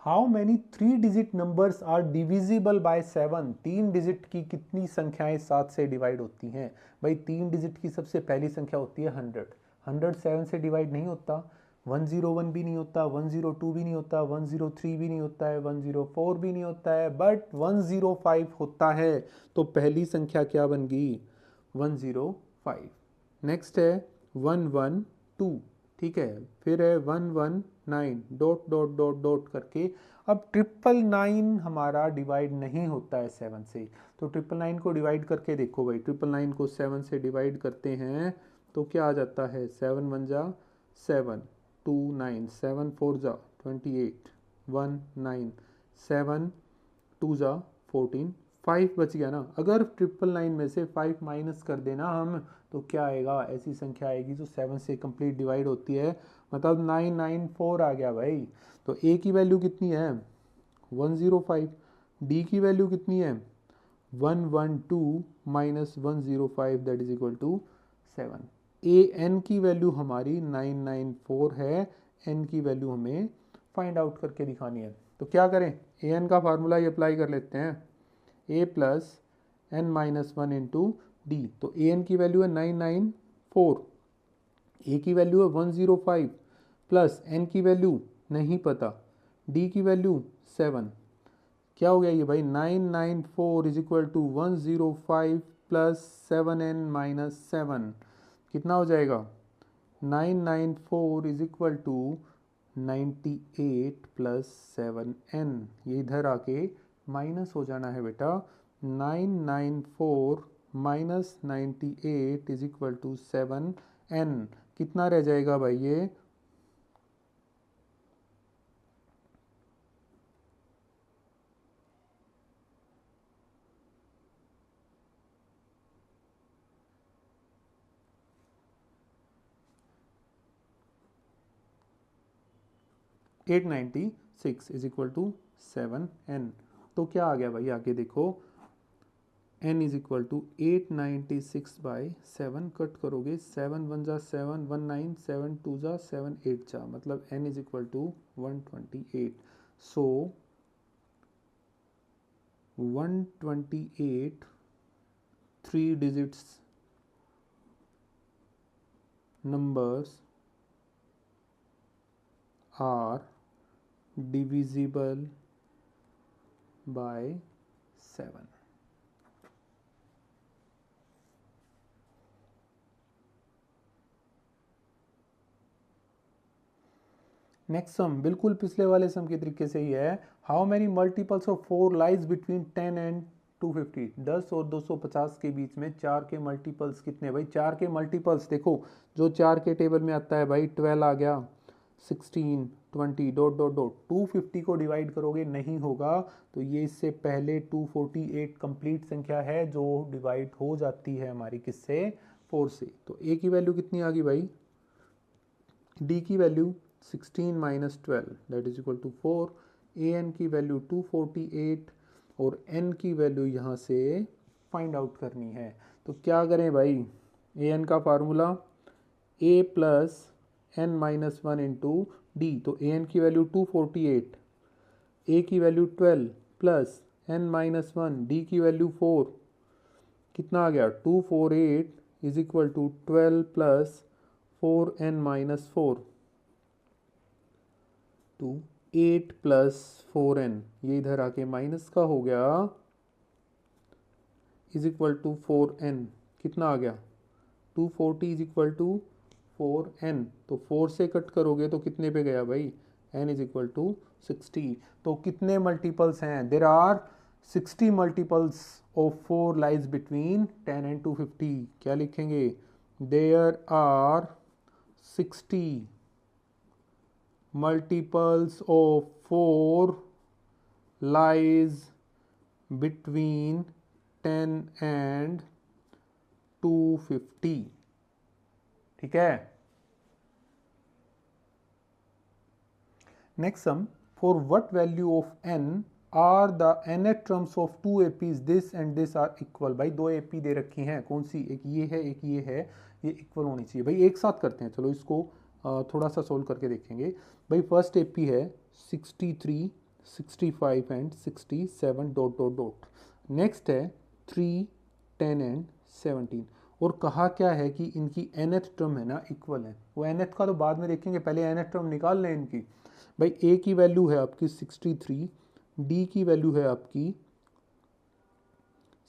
How many 3 digit numbers are divisible by 7, 3 digit की कितनी संख्याएं 7 से डिवाइड होती हैं। भाई 3 डिजिट की सबसे पहली संख्या होती है 100, 100 7 से डिवाइड नहीं होता, 101 भी नहीं होता, 102 भी नहीं होता, 103 भी नहीं होता है, 104 भी नहीं होता है, बट 105 होता है। तो पहली संख्या क्या बन गई, 105। नेक्स्ट है 112, ठीक है, फिर है 119 डॉट डॉट डॉट डॉट करके। अब 999 हमारा डिवाइड नहीं होता है 7 से, तो 999 को डिवाइड करके देखो भाई, 999 को 7 से डिवाइड करते हैं तो क्या आ जाता है, 7 1 जा 7, 2 9, 7 4 जा 28, 1 9, 7 2 जा 14, 5 बच गया ना। अगर 999 में से 5 माइनस कर देना हम, तो क्या आएगा, ऐसी संख्या आएगी जो 7 से कंप्लीट डिवाइड होती है, मतलब 994 आ गया भाई। तो a की वैल्यू कितनी है, 105, d की वैल्यू कितनी है, 112 minus 105 that is equal to 7। an की वैल्यू हमारी 994 है, n की वैल्यू हमें फाइंड आउट करके दिखानी है। तो क्या करें, an का फार्मूला ही अप्लाई कर लेते हैं, a plus n minus 1 into D. तो an की वैल्यू है 994, a की वैल्यू है 105, प्लस n की वैल्यू नहीं पता, d की वैल्यू 7, क्या हो गया ये भाई, 994 is equal to 105 plus 7n minus 7, कितना हो जाएगा, 994 is equal to 98 plus 7n, ये इधर आके माइनस हो जाना है बेटा, 994 minus 98 is equal to 7n, कितना रह जाएगा भाई ये, eight 96 is equal to 7n। तो क्या आ गया भाई, आगे देखो, n is equal to 896 by 7, cut करोगे 7 1 जा 7, 1 9, 7 2 जा 7 8 जा, मतलब n is equal to 128। So 128 3 digits numbers are divisible by 7। Next sum बिल्कुल पिछले वाले सम के तरीके से ही है। How many multiples of 4 lies between 10 and 250, 10 और 250 के बीच में 4 के मल्टीपल्स कितने भाई, 4 के मल्टीपल्स देखो, जो 4 के टेबल में आता है भाई, 12 आ गया, 16 20 डॉट डॉट डॉट, 250 को डिवाइड करोगे नहीं होगा, तो ये इससे पहले 248 कंप्लीट संख्या है जो डिवाइड हो जाती है हमारी किससे, 4 से। तो a की वैल्यू कितनी आ गई भाई, d की value 16 minus 12 that is equal to 4। A N की वैल्यू 248 और एन की वैल्यू यहाँ से फाइंड आउट करनी है। तो क्या करें भाई, ए एन का फार्मूला ए plus N minus 1 into D. तो ए एन की वैल्यू 248, ए की value 12 plus N minus 1, d की वैल्यू 4, कितना आ गया 248 is equal to 12 plus 4n minus 4 to 8 plus 4n, ये इधर आके माइनस का हो गया, इज इक्वल टू 4n, कितना आ गया 240 इज इक्वल टू 4n। तो 4 से कट करोगे तो कितने पे गया भाई, n इज इक्वल टू 60। तो कितने मल्टीपल्स हैं, there are 60 multiples of 4 lies between 10 and 250। क्या लिखेंगे, there are 60 multiples of 4 lies between 10 and 250। ठीक है। Next sum, for what value of n are the nth terms of 2 APs this and this are equal. भाई 2 AP दे रखी हैं, कौन सी, एक ये है एक ये है, ये इक्वल होनी चाहिए। भाई एक साथ करते हैं, चलो इसको थोड़ा सा सोल्व करके देखेंगे। भाई फर्स्ट AP है 63, 65 and 67 dot dot dot. Next है 3, 10 एंड 17। और कहा क्या है कि इनकी nth टर्म है ना इक्वल है। वो nth का तो बाद में देखेंगे, पहले nth टर्म निकाल लें इनकी। भाई a की वैल्यू है आपकी 63, d की वैल्यू है आपकी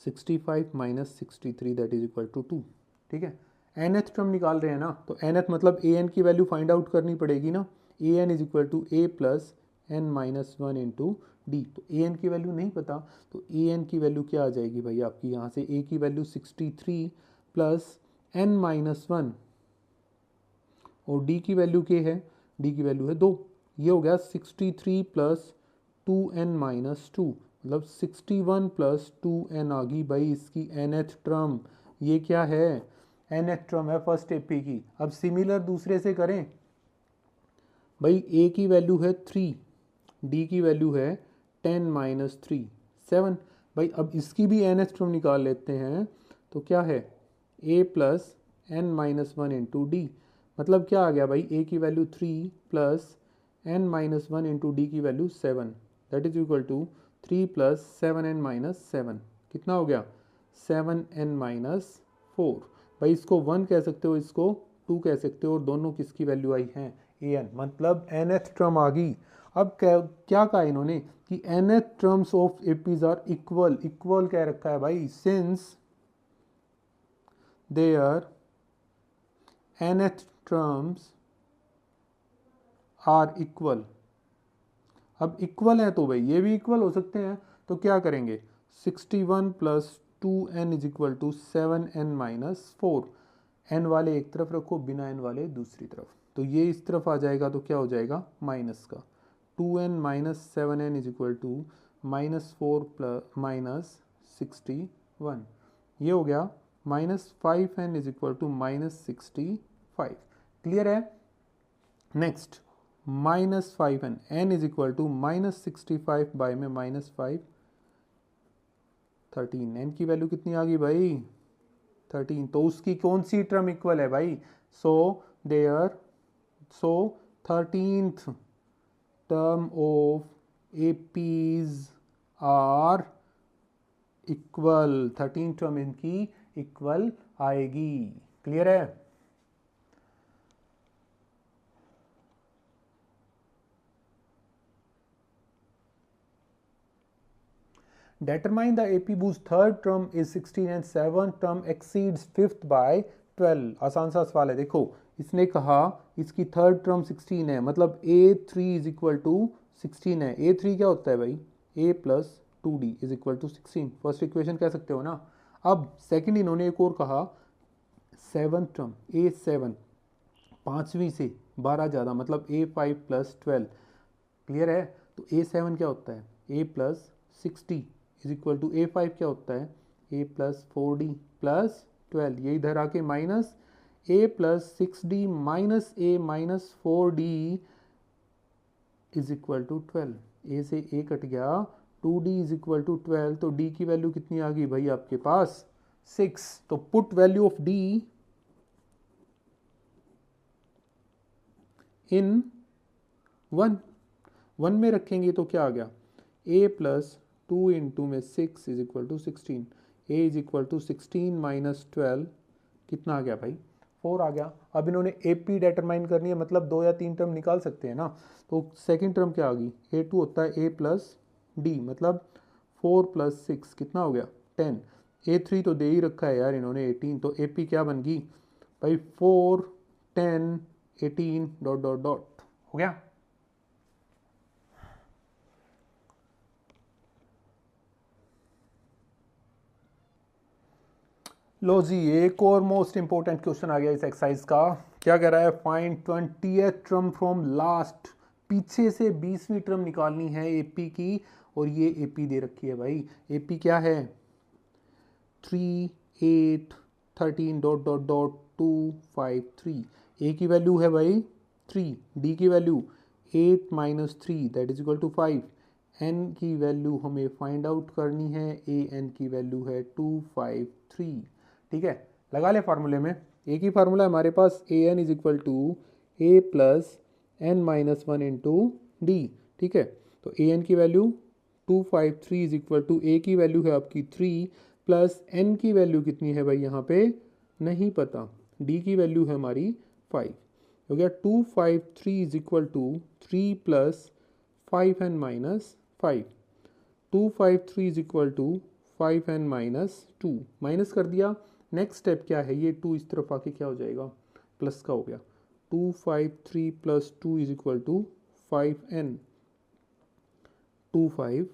65 minus 63 that is equal to 2। ठीक है, nth टर्म निकाल रहे हैं ना, तो nth मतलब a n की वैल्यू फाइंड आउट करनी पड़ेगी ना। a n is equal to a plus n minus 1 into D. तो a n की वैल्यू नहीं पता, तो a n की वैल्यू क्या आ जाएगी भाई आपकी, यहाँ से a की वैल्यू 63 प्लस n माइनस 1 और d की वैल्यू क्या है, d की वैल्यू है 2। ये हो गया 63 प्लस 2n माइनस 2, मतलब 61 प्लस 2n आ गई भाई इसकी nth टर्म। ये क्या है, nth टर्म है फर्स्ट एपी की। अब सिमिलर दूसरे से करें, भाई a की वैल्यू है 3, d की वैल्यू है 10 माइनस 3, 7। भाई अब इसकी भी nth टर्म निकाल लेते हैं, तो क्या है a plus n minus 1 into D. मतलब क्या आ गया भाई, a की value 3 plus n minus 1 into D की value 7 that is equal to 3 plus 7n minus 7, कितना हो गया 7n माइनस 4। भाई इसको 1 कह सकते हो, इसको 2 कह सकते हो, और दोनों किसकी वैल्यू आई हैं an, मतलब nth टर्म आ गई। अब क्या कहा इन्होंने कि nth terms of APs are equal. Equal कह रखा है भाई, since there nth terms are equal. अब इक्वल है तो भाई ये भी इक्वल हो सकते हैं, तो क्या करेंगे 61 plus 2n is equal to 7n minus 4। n वाले एक तरफ रखो, बिना n वाले दूसरी तरफ, तो ये इस तरफ आ जाएगा, तो क्या हो जाएगा माइनस का 2n minus 7n is equal to minus 4 plus minus 61। ये हो गया minus 5n is equal to minus 65। Clear है। Next minus 5n, n is equal to minus 65 by में माइनस 5, 13। n की वैल्यू कितनी आ गई भाई 13, तो उसकी कौन सी टर्म इक्वल है भाई, so 13th term of APs are equal. 13th term इनकी इक्वल आएगी। क्लियर है। Determine the AP whose third term is 16 and seventh term exceeds fifth by 12। आसान सा सवाल है। देखो इसने कहा इसकी थर्ड टर्म 16 है, मतलब a3 इज इक्वल टू 16 है। a3 क्या होता है भाई, a plus 2d is equal to 16। First equation कह सकते हो ना। अब सेकंड इन्होंने एक और कहा सेवंथ टर्म a7, पांचवी से 12 ज़्यादा, मतलब a5 प्लस 12। क्लियर है। तो a7 क्या होता है a plus 60 is equal to a5 क्या होता है a प्लस 4d प्लस 12। ये इधर आके minus a plus 6d minus a minus 4d is equal to 12, a से ए कट गया, 2d इज इक्वल टू 12, तो d की वैल्यू कितनी आ गई भाई आपके पास 6। तो put value of d in 1 में रखेंगे तो क्या आ गया, a प्लस 2 इंटू में 6 is equal to 16, a is equal to 16 minus 12 कितना आ गया भाई 4 आ गया। अब इन्होंने AP डिटरमाइन करनी है, मतलब 2 या 3 टर्म निकाल सकते हैं ना। तो सेकंड टर्म क्या आ गई, A2 होता है A प्लस डी, मतलब 4 प्लस 6 कितना हो गया 10, A3 तो दे ही रखा है यार इन्होंने 18, तो AP क्या बन गई भाई 4 10 18 डॉट डॉट डॉट हो गया। लो जी, एक और मोस्ट इंपॉर्टेंट क्वेश्चन आ गया इस एक्सरसाइज का। क्या कह रहा है, find 20th term from last, पीछे से 20वीं टर्म निकालनी है एपी की, और ये एपी दे रखी है भाई। एपी क्या है 3 8 13 डॉट डॉट डॉट 2 5 3, ए की वैल्यू है भाई 3, डी की value 8 minus 3 that is equal to 5, n की वैल्यू हमें फाइंड आउट करनी है, ए एन की वैल्यू है 2 5 3। ठीक है, लगा ले फार्मूले में, एक ही फार्मूला है हमारे पास, A N is equal to A plus N minus 1 into D. ठीक है, तो ए एन की वैल्यू 253 इज इक्वल टू, ए की वैल्यू है आपकी 3 प्लस एन की वैल्यू कितनी है भाई यहाँ पे नहीं पता, डी की वैल्यू है हमारी 5, हो गया 253 is equal to 3 plus 5 n minus 5, 253 is equal to 5 n minus 2, minus कर दिया। नेक्स्ट स्टेप क्या है, ये 2 इस तरफ आके क्या हो जाएगा प्लस का हो गया, 253 plus 2 is equal to 5n, 255,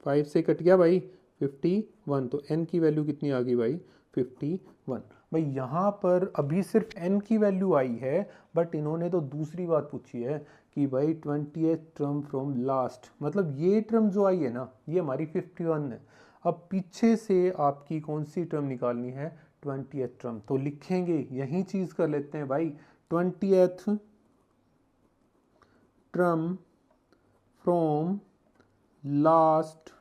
5 से कट गया भाई 51, तो n की वैल्यू कितनी आ गई भाई 51। भाई यहाँ पर अभी सिर्फ n की वैल्यू आई है, बट इन्होंने तो दूसरी बात पूछी है कि भाई 20th टर्म फ्रॉम लास्ट, मतलब ये टर्म जो आई है ना ये हमारी 51 है। अब पीछे से आपकी कौन सी टर्म निकालनी है 20th टर्म, तो लिखेंगे यही चीज कर लेते हैं भाई, 20th term from last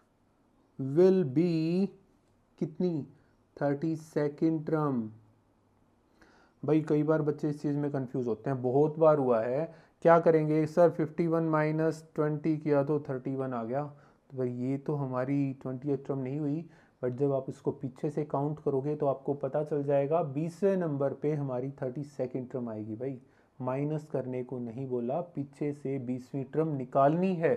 will be कितनी 32nd टर्म। भाई कई बार बच्चे इस चीज़ में कंफ्यूज होते हैं, बहुत बार हुआ है, क्या करेंगे सर 51 माइनस 20 किया तो 31 आ गया, तो भाई ये तो हमारी 20th टर्म नहीं हुई, बट जब आप इसको पीछे से काउंट करोगे तो आपको पता चल जाएगा 20वें नंबर पे हमारी 32nd टर्म आएगी। भाई माइनस करने को नहीं बोला, पीछे से 20वीं टर्म निकालनी है।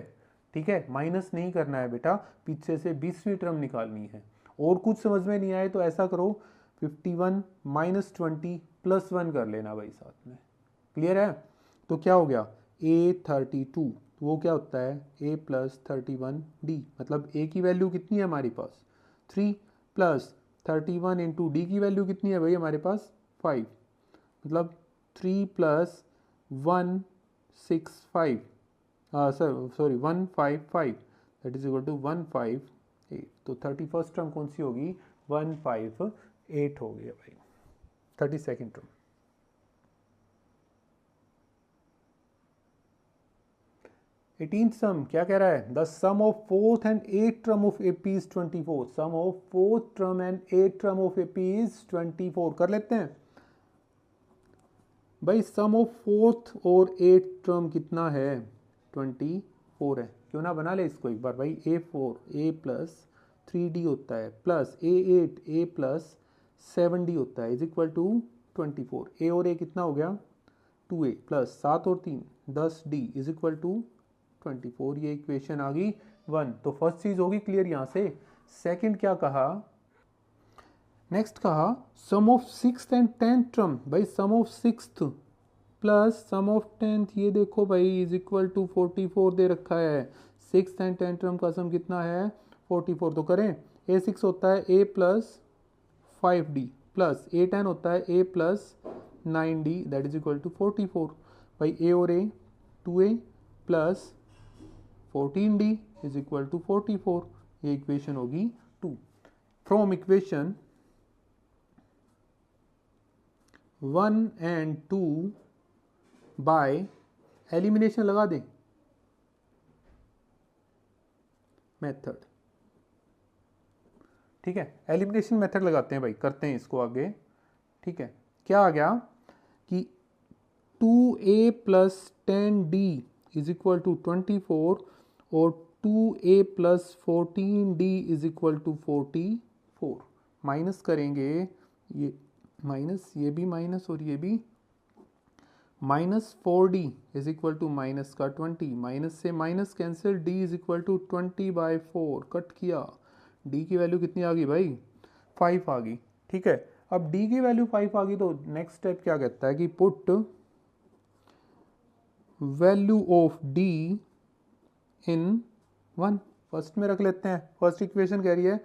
ठीक है, माइनस नहीं करना है बेटा, पीछे से 20वीं टर्म निकालनी है। और कुछ समझ में नहीं आए तो ऐसा करो 51 माइनस 20 प्लस 1 कर लेना भाई साथ में, क्लियर है। तो क्या हो गया A32, तो वो क्या होता है A प्लस 31D, मतलब A की वैल्यू कितनी है हमारे पास 3 प्लस 31 इंटू डी की वैल्यू कितनी है भाई हमारे पास 5, मतलब 3 plus 165 sorry 155 that is equal to 158, तो 31st टर्म कौन सी होगी 158 हो गया भाई 32nd टर्म। 18th सम क्या कह रहा है, the sum of 4th and 8th term of AP is 24, sum of 4th term and 8th term of AP is 24, कर लेते हैं भाई। सम ऑफ 4th और 8th टर्म कितना है 24 है, क्यों ना बना ले इसको एक बार भाई, A4 A प्लस 3D होता है plus A8 A plus 7D होता है इज इक्वल टू 24, A और A कितना हो गया 2A प्लस 7 और 3 10D इज इक्वल टू 24, ये इक्वेशन आ गई 1। तो फर्स्ट चीज होगी क्लियर यहाँ से। सेकंड क्या कहा, नेक्स्ट कहा सम of 6th and 10th term, भाई sum of 6th plus sum of 10th, ये देखो भाई इज इक्वल टू 44 दे रखा है, 6th एंड 10th टर्म का सम कितना है 44, तो करें A6 होता है A plus 5D plus A10 होता है A plus 9D that is equal to 44, भाई A और A 2A plus 14D is equal to 44, ये इक्वेशन होगी 2। From equation 1 and 2 by elimination लगा दें, मेथड, ठीक है, एलिमिनेशन मेथड लगाते हैं भाई, करते हैं इसको आगे। ठीक है, क्या आ गया कि 2a plus 10d is equal to 24 और 2a plus 14d is equal to 44। Minus करेंगे, ये माइनस, ये भी माइनस और ये भी minus 4d is equal to minus का 20, माइनस से minus cancel, d is equal to 20/4, cut किया, d की वैल्यू कितनी आ गई भाई, 5 आ गई। ठीक है, अब d की वैल्यू 5 आ गई तो नेक्स्ट स्टेप क्या कहता है कि put value of d in 1, first में रख लेते हैं। फर्स्ट इक्वेशन कह रही है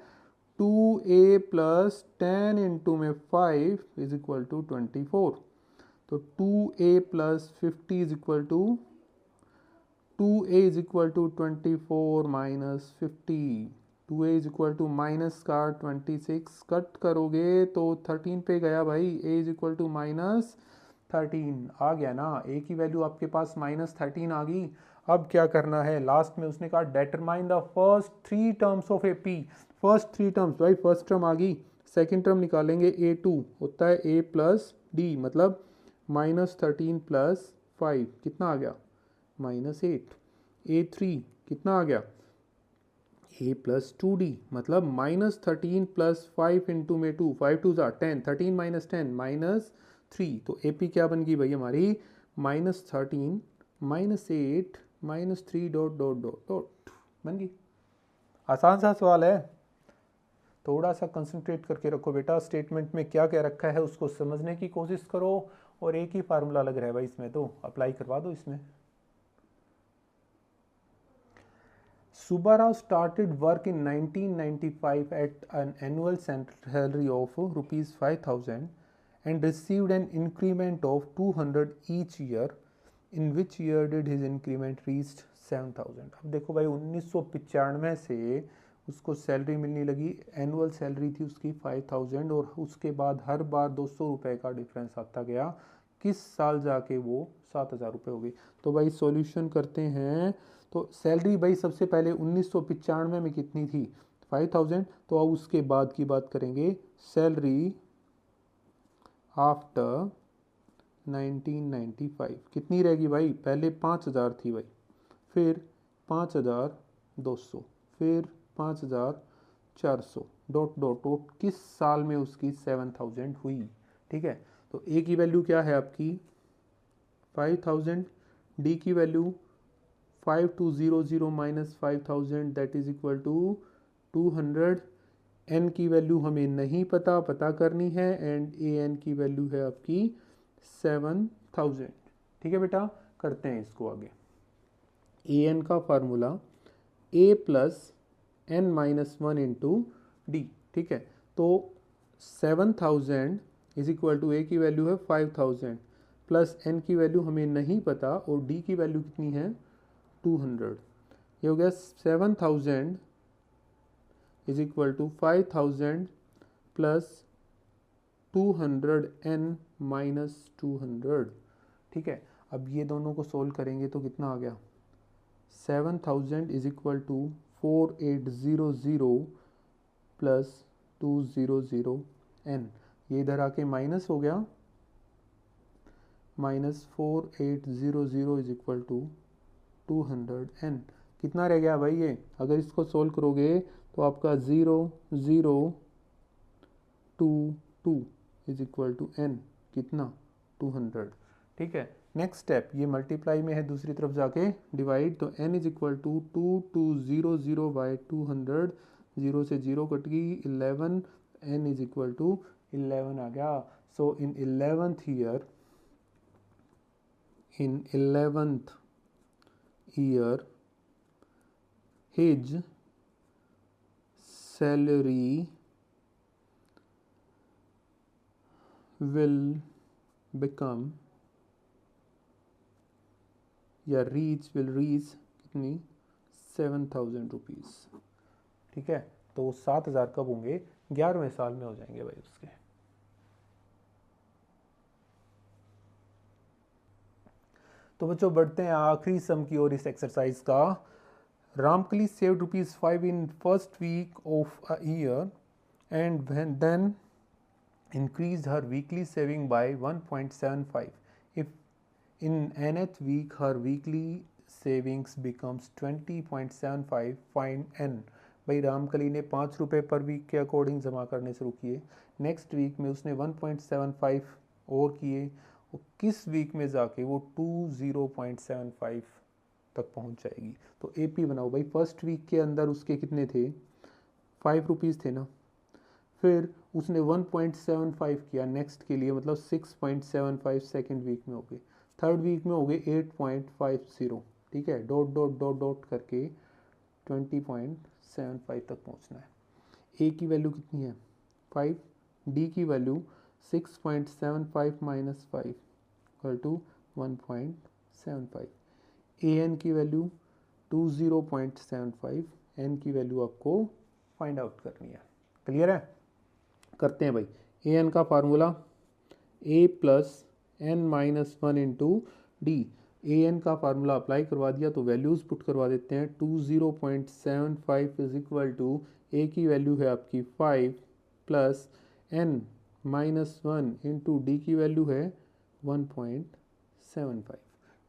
2a प्लस 10 इंटू में 5 इज इक्वल टू 24, तो 2a plus 50 is equal to 2a is equal to 24 minus 50, 2a is equal to minus का 26, कट करोगे तो 13 पे गया भाई, a is equal to minus 13 आ गया ना, a की वैल्यू आपके पास माइनस 13 आ गई। अब क्या करना है, लास्ट में उसने कहा determine the first 3 terms of A P, first 3 terms भाई, फर्स्ट टर्म आ गई, सेकेंड टर्म निकालेंगे a2 होता है a प्लस डी, मतलब माइनस 13 प्लस 5 कितना आ गया, माइनस 8, a3 कितना आ गया, a प्लस 2d मतलब माइनस 13 प्लस 5 इंटू में 2, 5 टू ज़ा 10, 13 माइनस 10 माइनस 3, तो AP क्या बन गई भाई हमारी, minus 13 minus 8 minus 3 dot dot dot dot बन गई। आसान सा सवाल है, थोड़ा सा कंसंट्रेट करके रखो बेटा, स्टेटमेंट में क्या क्या रखा है उसको समझने की कोशिश करो, और एक ही फार्मूला लग रहा है भाई इसमें, तो अप्लाई करवा दो इसमें। Subbarao started work in 1995 at an annual salary of rupees 5,000 and received an increment of 200 each year. In which year did his increment reached 7,000? अब देखो भाई 1995 से उसको सैलरी मिलने लगी, एनुअल सैलरी थी उसकी 5,000 और उसके बाद हर बार 200 रुपये का डिफरेंस आता गया, किस साल जाके वो 7,000 रुपये हो गई। तो भाई सॉल्यूशन करते हैं, तो सैलरी भाई सबसे पहले 1995 में कितनी थी, 5,000, तो अब उसके बाद की बात करेंगे, सैलरी आफ्टर 1995 कितनी रहेगी भाई, पहले 5,000 थी भाई, फिर 5,200, फिर 5,400 डॉट डॉट डॉट, किस साल में उसकी 7,000 हुई। ठीक है, तो ए की वैल्यू क्या है आपकी 5,000, डी की value 5200 minus 5,000 that is equal to 200, n की वैल्यू हमें नहीं पता, पता करनी है, एंड ए एन की वैल्यू है आपकी 7,000। ठीक है बेटा, करते हैं इसको आगे। ए एन का फार्मूला ए plus N minus 1 into D. ठीक है, तो 7,000 इज इक्वल टू ए की वैल्यू है 5,000 प्लस एन की वैल्यू हमें नहीं पता और डी की वैल्यू कितनी है 200, ये हो गया 7,000 is equal to 5,000 plus 200 n minus 200। ठीक है, अब ये दोनों को सोल्व करेंगे तो कितना आ गया, 7,000 is equal to 4800 plus 200 n, ये इधर आके माइनस हो गया, minus 4800 is equal to 200 n, कितना रह गया भाई ये, अगर इसको सोल्व करोगे तो आपका 0 0 2 2 इज इक्वल टू एन, कितना 200। ठीक है, नेक्स्ट स्टेप, ये मल्टीप्लाई में है, दूसरी तरफ जाके डिवाइड, तो n is equal to 2200 by 200, 0 से 0 कट गई, 11, n इज इक्वल टू 11 आ गया। So in 11th year, in 11th year his salary will become या will reach कितनी 7,000 रुपीज़। ठीक है, तो 7,000 कब होंगे, 11वें साल में हो जाएंगे भाई उसके। तो बच्चों बढ़ते हैं आखिरी सम की ओर इस एक्सरसाइज का। Ramkali saved ₹5 in first week of a year and then increased her weekly saving by 1.75. If in nth week her weekly savings becomes 20.75, find n। भाई रामकली ने ₹5 पर वीक के अकॉर्डिंग जमा करने शुरू किए, नेक्स्ट वीक में उसने 1.75 और किए, और किस वीक में जाके वो 20.75 तक पहुंच जाएगी। तो एपी बनाओ भाई। फर्स्ट वीक के अंदर उसके कितने थे, ₹5 थे ना, फिर उसने 1.75 किया नेक्स्ट के लिए, मतलब 6.75 सेकेंड वीक में हो गए, थर्ड वीक में हो गए 8.50, ठीक है, डॉट डॉट डॉट डॉट करके 20.75 तक पहुंचना है। ए की वैल्यू कितनी है 5, डी की value 6.75 minus 5 equal to 1.75, A N की वैल्यू 20.75, एन की वैल्यू आपको फाइंड आउट करनी है। क्लियर है? करते हैं भाई। ए एन का formula A plus N minus 1 into D. A N का फार्मूला अप्लाई करवा दिया तो वैल्यूज़ पुट करवा देते हैं। 20.75 इज इक्वल टू, ए की वैल्यू है आपकी 5 plus N minus 1 into D की वैल्यू है 1.75,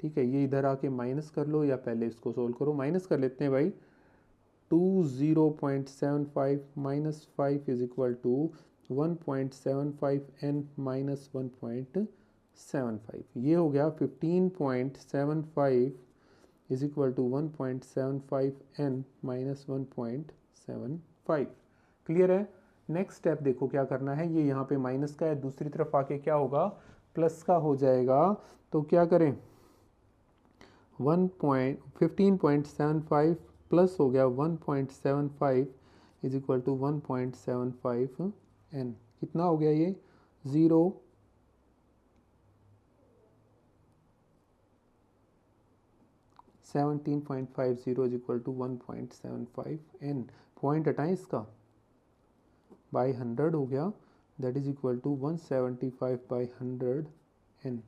ठीक है। ये इधर आके माइनस कर लो या पहले इसको सोल्व करो। माइनस कर लेते हैं भाई। 20.75 minus 5 is equal to 1.75 n minus 1.75, ये हो गया 15.75 is equal to 1.75 n minus 1.75। Clear है? नेक्स्ट स्टेप देखो क्या करना है। ये यहाँ पे माइनस का है, दूसरी तरफ आके क्या होगा, प्लस का हो जाएगा। तो क्या करें, 15.75 प्लस हो गया 1.75 इज इक्वल टू 1.75 n। कितना हो गया ये 0 17.50 is equal to 1.75 n। Point हटाएं इसका, बाई 100 हो गया, that is equal to 175 by 100 n।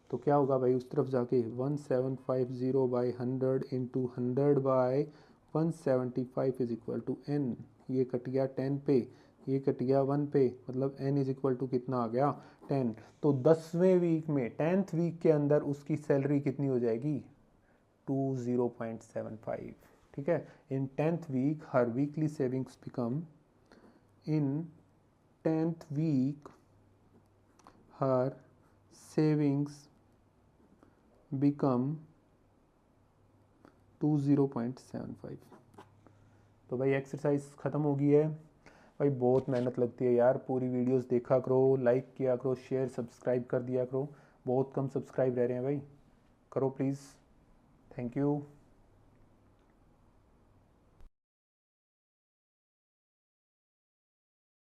तो क्या होगा भाई उस तरफ जाके 1750 by 100 into 100 by 175 is equal to n। ये कट गया 10 पे, ये कट गया 1 पे, मतलब n इज इक्वल टू कितना आ गया 10। तो 10वें वीक में 10th वीक के अंदर उसकी सैलरी कितनी हो जाएगी 20.75, ठीक है। इन 10th वीक हर वीकली सेविंग्स बिकम, इन 10th वीक हर सेविंग्स बिकम 20.75। तो भाई एक्सरसाइज ख़त्म हो गई है। भाई बहुत मेहनत लगती है यार, पूरी वीडियोस देखा करो, लाइक किया करो, शेयर सब्सक्राइब कर दिया करो। बहुत कम सब्सक्राइब रह रहे हैं भाई, करो प्लीज़। Thank you.